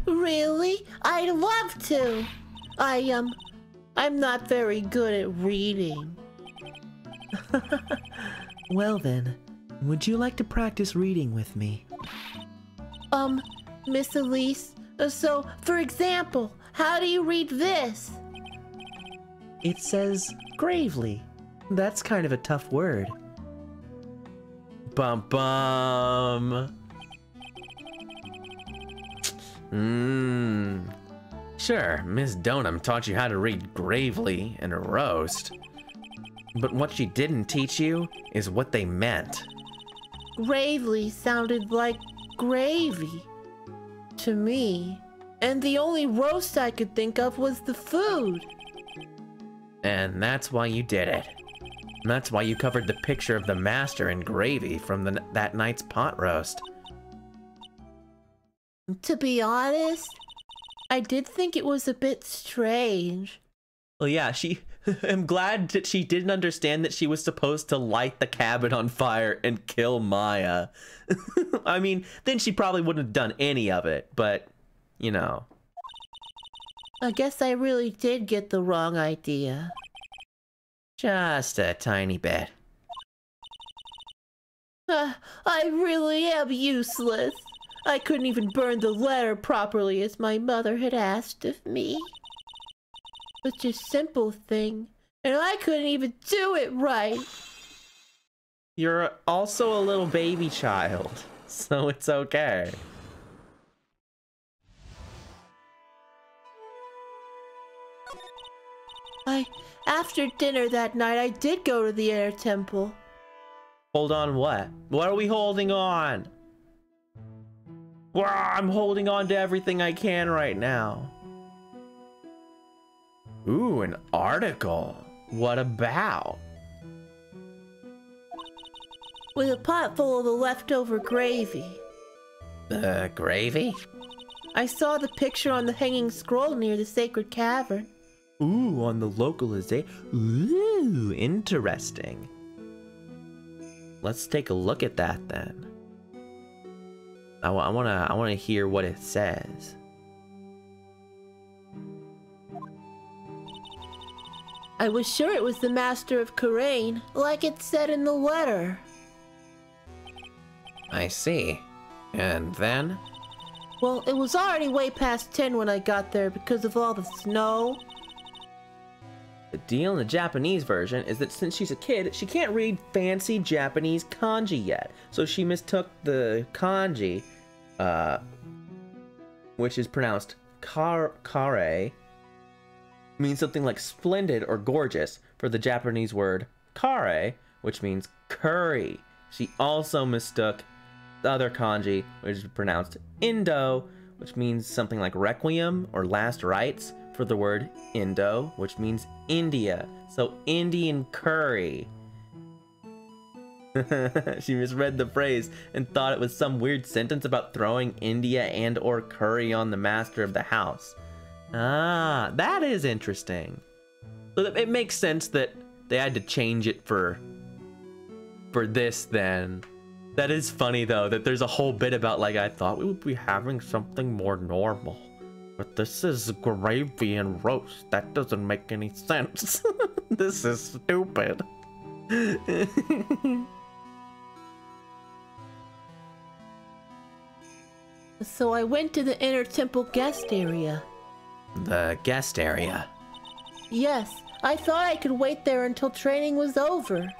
Really? I'd love to. I'm not very good at reading. Well then, would you like to practice reading with me? Miss Elise, so, for example, how do you read this? It says gravely. That's kind of a tough word. Bum bum. Sure, Miss Donham taught you how to read gravely and roast. But what she didn't teach you is what they meant. Gravely sounded like gravy to me. And the only roast I could think of was the food. And that's why you did it. That's why you covered the picture of the master in gravy from that night's pot roast. To be honest, I did think it was a bit strange. Well, yeah, I'm glad that she didn't understand that she was supposed to light the cabin on fire and kill Maya. I mean, then she probably wouldn't have done any of it, but, you know. I guess I really did get the wrong idea. Just a tiny bit. I really am useless. I couldn't even burn the letter properly as my mother had asked of me. Such a simple thing, and I couldn't even do it right. You're also a little baby child, so it's okay. After dinner that night, I did go to the Inner Temple. Hold on, what? What are we holding on? Well, I'm holding on to everything I can right now. Ooh, an article. What about? With a pot full of the leftover gravy. Gravy? I saw the picture on the hanging scroll near the sacred cavern. Ooh, on the localization. Ooh, interesting. Let's take a look at that then. I wanna hear what it says. I was sure it was the Master of Cavern, like it said in the letter. I see. And then? Well, it was already way past 10 when I got there because of all the snow. The deal in the Japanese version is that since she's a kid, she can't read fancy Japanese kanji yet. So she mistook the kanji, which is pronounced kare, means something like splendid or gorgeous, for the Japanese word kare, which means curry. She also mistook the other kanji, which is pronounced Indo, which means something like requiem or last rites, for the word Indo, which means India. So Indian curry. She misread the phrase and thought it was some weird sentence about throwing India and or curry on the master of the house. Ah, that is interesting. So it makes sense that they had to change it for this then. That is funny though, that there's a whole bit about like, I thought we would be having something more normal. But this is gravy and roast. That doesn't make any sense. This is stupid. So I went to the Inner Temple guest area. The guest area? Yes, I thought I could wait there until training was over.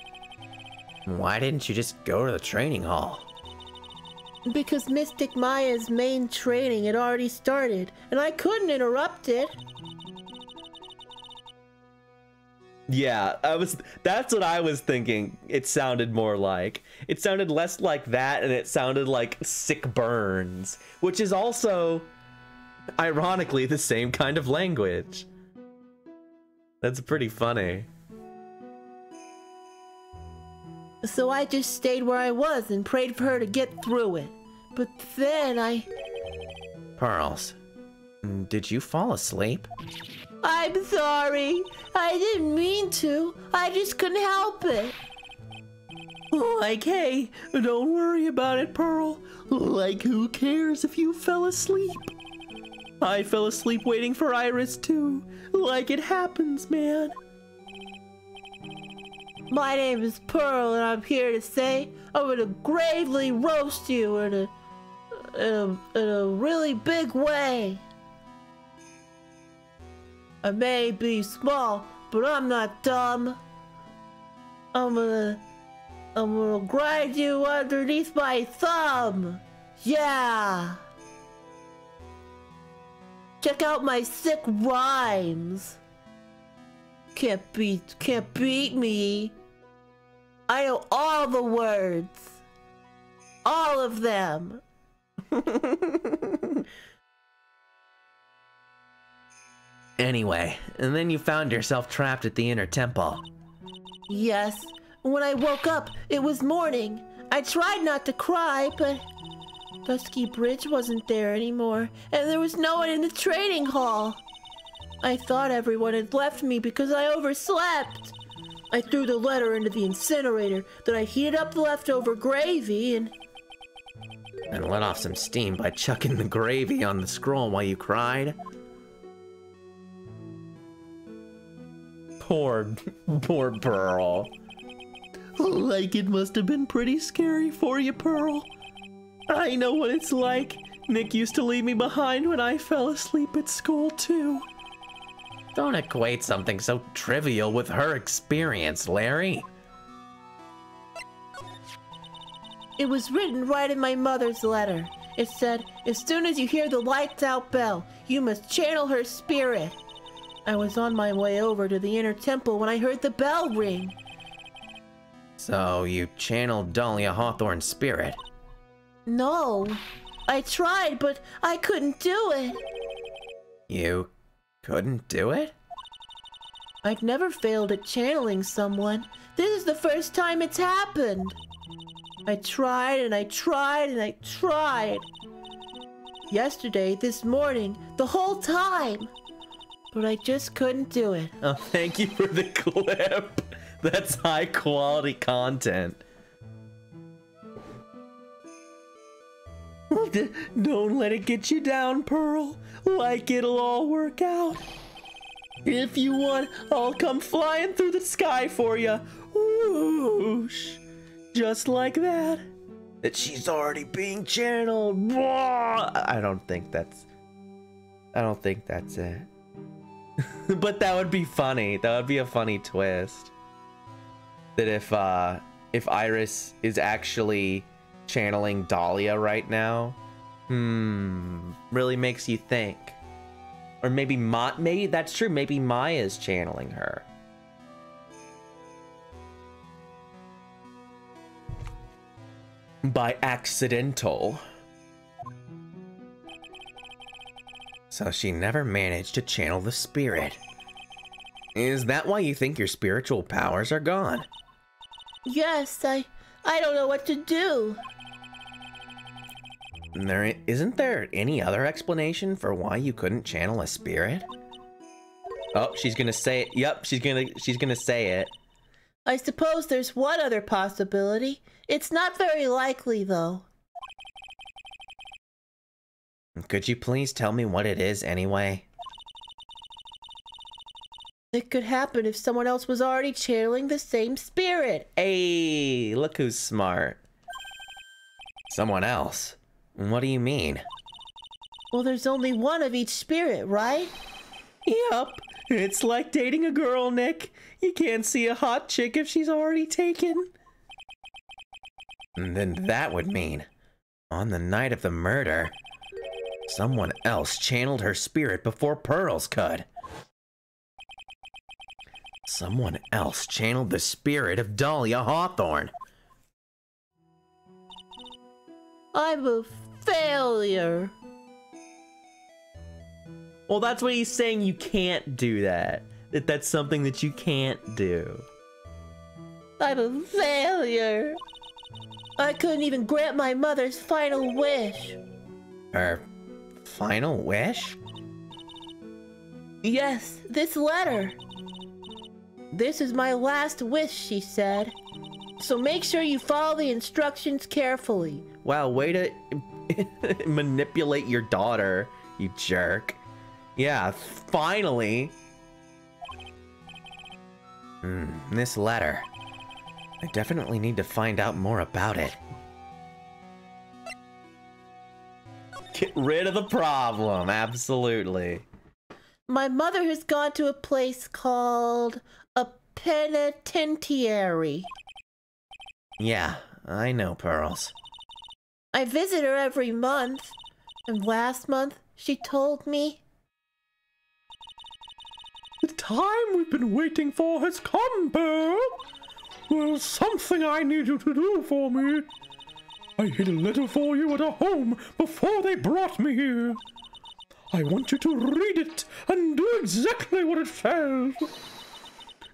Why didn't you just go to the training hall? Because Mystic Maya's main training had already started, and I couldn't interrupt it. Yeah, that's what I was thinking. It sounded more like. It sounded less like that, and it sounded like sick burns, which is also ironically the same kind of language. That's pretty funny. So I just stayed where I was and prayed for her to get through it. But then Pearls, did you fall asleep? I'm sorry. I didn't mean to. I just couldn't help it. Like, hey, don't worry about it, Pearl. Like, who cares if you fell asleep? I fell asleep waiting for Iris, too. Like, it happens, man. My name is Pearl, and I'm here to say I'm gonna gravely roast you in a really big way. I may be small, but I'm not dumb. I'm gonna grind you underneath my thumb. Yeah. Check out my sick rhymes. Can't beat me. I know all the words. All of them. Anyway, and then you found yourself trapped at the inner temple. Yes. When I woke up, it was morning. I tried not to cry, but Dusky Bridge wasn't there anymore, and there was no one in the training hall. I thought everyone had left me because I overslept. I threw the letter into the incinerator, then I heated up the leftover gravy and let off some steam by chucking the gravy on the scroll while you cried. Poor Pearl. Like, it must have been pretty scary for you, Pearl. I know what it's like. Nick used to leave me behind when I fell asleep at school, too. Don't equate something so trivial with her experience, Larry. it was written right in my mother's letter. It said, as soon as you hear the lights out bell, you must channel her spirit. I was on my way over to the inner temple when I heard the bell ring. So you channeled Dahlia Hawthorne's spirit? No. I tried, but I couldn't do it. You couldn't do it? I've never failed at channeling someone. This is the first time it's happened. I tried and I tried and I tried. Yesterday, this morning, the whole time. But I just couldn't do it. Oh, thank you for the clip. That's high quality content. Don't let it get you down, Pearl. Like, it'll all work out. If you want, I'll come flying through the sky for you. Whoosh. Just like that. That she's already being channeled. I don't think that's it. But that would be funny. That would be a funny twist. That if Iris is actually channeling Dahlia right now, really makes you think. Or maybe maybe that's true. Maybe Maya's channeling her. By accidental. So she never managed to channel the spirit. Is that why you think your spiritual powers are gone? Yes, I don't know what to do. Isn't there any other explanation for why you couldn't channel a spirit? Oh, she's gonna say it. Yep, she's gonna say it. I suppose there's one other possibility. It's not very likely, though. Could you please tell me what it is anyway? It could happen if someone else was already channeling the same spirit. Hey, look who's smart. Someone else? What do you mean? Well, there's only one of each spirit, right? Yup. It's like dating a girl, Nick. You can't see a hot chick if she's already taken. And then that would mean, on the night of the murder, someone else channeled her spirit before Pearls could. Someone else channeled the spirit of Dahlia Hawthorne. I'm a failure. Well, that's what he's saying. You can't do that. That's something that you can't do. I'm a failure. I couldn't even grant my mother's final wish. Her final wish? Yes, this letter. This is my last wish, she said. So make sure you follow the instructions carefully. Wow, way to manipulate your daughter, you jerk. Yeah, finally. This letter. I definitely need to find out more about it. Get rid of the problem, absolutely. My mother has gone to a place called a penitentiary. Yeah, I know, Pearls. I visit her every month, and last month she told me... The time we've been waiting for has come, Pearl. Well, something I need you to do for me. I hid a letter for you at a home before they brought me here. I want you to read it and do exactly what it says.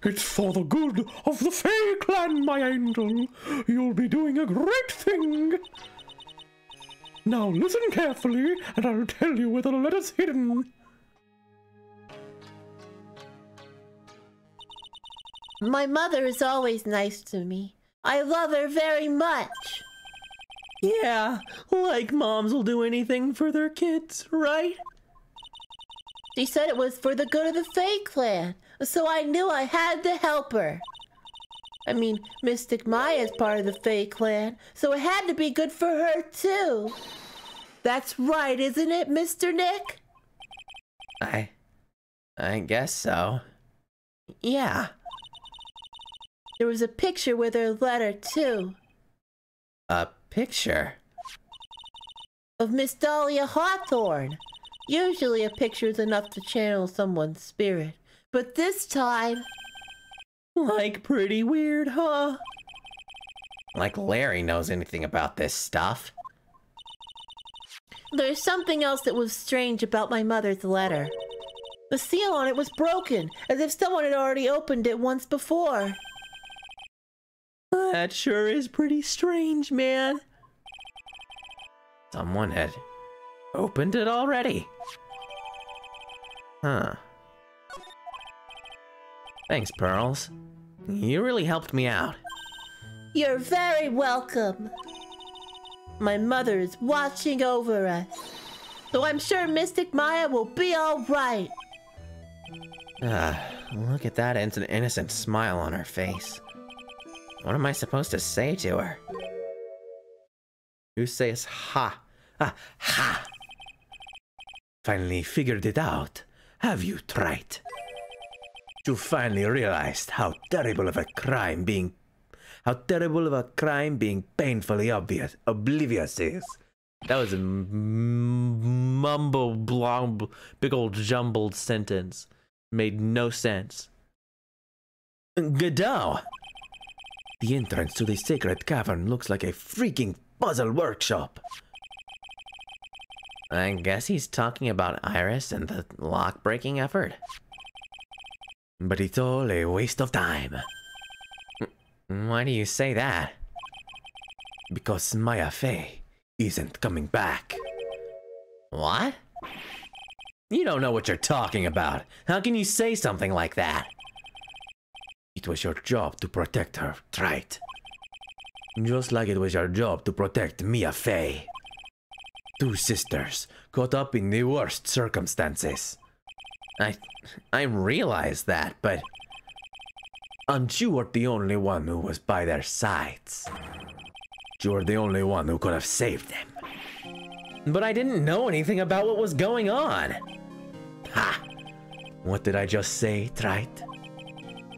It's for the good of the Fae clan, my angel. You'll be doing a great thing. Now listen carefully, and I'll tell you where the letter's hidden. My mother is always nice to me. I love her very much. Yeah, like moms will do anything for their kids, right? She said it was for the good of the Fae clan, so I knew I had to help her. I mean, Mystic Maya is part of the Fae clan, so it had to be good for her too. That's right, isn't it, Mr. Nick? I guess so. Yeah. There was a picture with her letter too. A picture? Of Miss Dahlia Hawthorne. Usually a picture is enough to channel someone's spirit, but this time... Like pretty weird, huh? Like Larry knows anything about this stuff. There's something else that was strange about my mother's letter. The seal on it was broken, as if someone had already opened it once before. That sure is pretty strange, man. Someone had opened it already. Huh. Thanks, Pearls. You really helped me out. You're very welcome. My mother is watching over us, so I'm sure Mystic Maya will be all right. Look at that innocent smile on her face. What am I supposed to say to her? Who says ha? Ha! Finally figured it out, have you, Wright? You finally realized how terrible of a crime being painfully oblivious is. That was a mumble big old jumbled sentence. Made no sense. Godot! The entrance to the sacred cavern looks like a freaking puzzle workshop. I guess he's talking about Iris and the lock-breaking effort. But it's all a waste of time. Why do you say that? Because Maya Fey isn't coming back. What? You don't know what you're talking about. How can you say something like that? It was your job to protect her, Wright. Just like it was your job to protect Mia Fey. Two sisters caught up in the worst circumstances. I realize that, but... And you were the only one who was by their sides. You were the only one who could have saved them. But I didn't know anything about what was going on. Ha! What did I just say, Wright?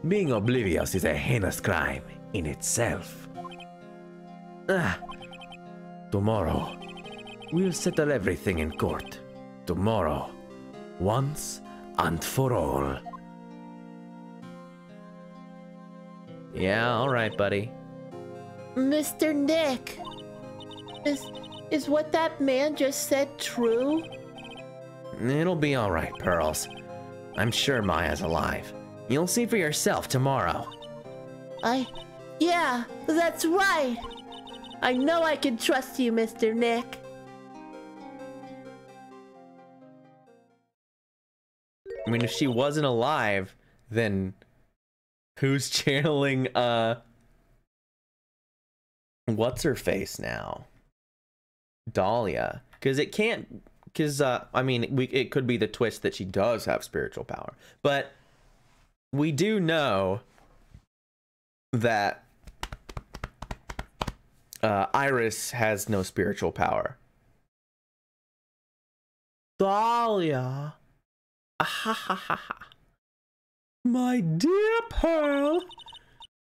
Being oblivious is a heinous crime in itself. Tomorrow, we'll settle everything in court. Tomorrow, once and for all. Yeah, all right, buddy. Mr. Nick, is what that man just said true? It'll be all right, Pearls. I'm sure Maya's alive. You'll see for yourself tomorrow. Yeah, that's right. I know I can trust you, Mr. Nick. I mean, if she wasn't alive, then who's channeling, what's her face now? Dahlia. Because it can't, because, I mean, it could be the twist that she does have spiritual power. But we do know that Iris has no spiritual power. Dahlia. My dear Pearl,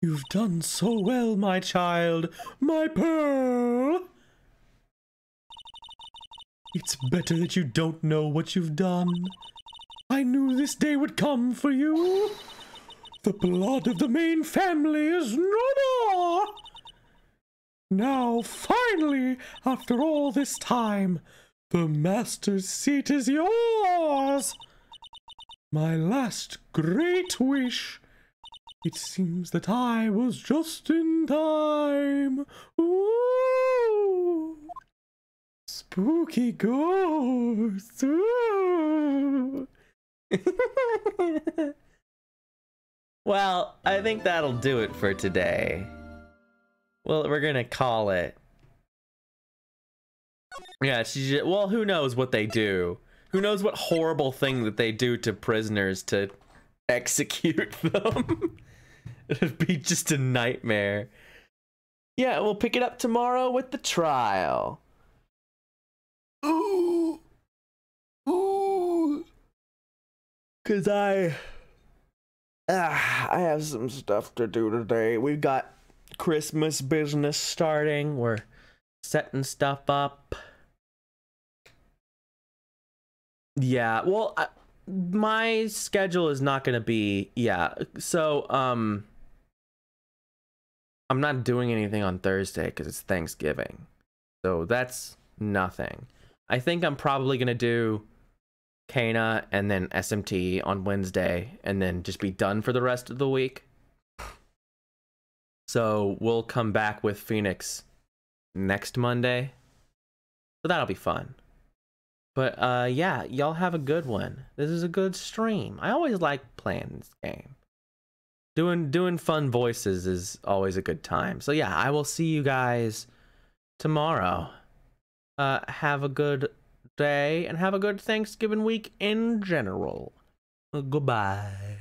you've done so well, my child, my Pearl. It's better that you don't know what you've done. I knew this day would come for you. The blood of the main family is no more. Now, finally, after all this time, the master's seat is yours. My last great wish. It seems that I was just in time. Ooh. Spooky ghosts. Ooh. Well, I think that'll do it for today. Well, we're gonna call it. Yeah, well, who knows what they do? Who knows what horrible thing that they do to prisoners to execute them? It'd be just a nightmare. Yeah, we'll pick it up tomorrow with the trial. Ooh. Ooh. 'Cause I have some stuff to do today. We've got Christmas business starting. We're setting stuff up. Yeah, well, my schedule is not gonna be, so I'm not doing anything on Thursday because it's Thanksgiving, so that's nothing. I think I'm probably gonna do Kana and then SMT on Wednesday and then just be done for the rest of the week. So we'll come back with Phoenix next Monday, so that'll be fun. But yeah, y'all have a good one. This is a good stream. I always like playing this game. Doing fun voices is always a good time. So yeah, I will see you guys tomorrow. Have a good day and have a good Thanksgiving week in general. Goodbye.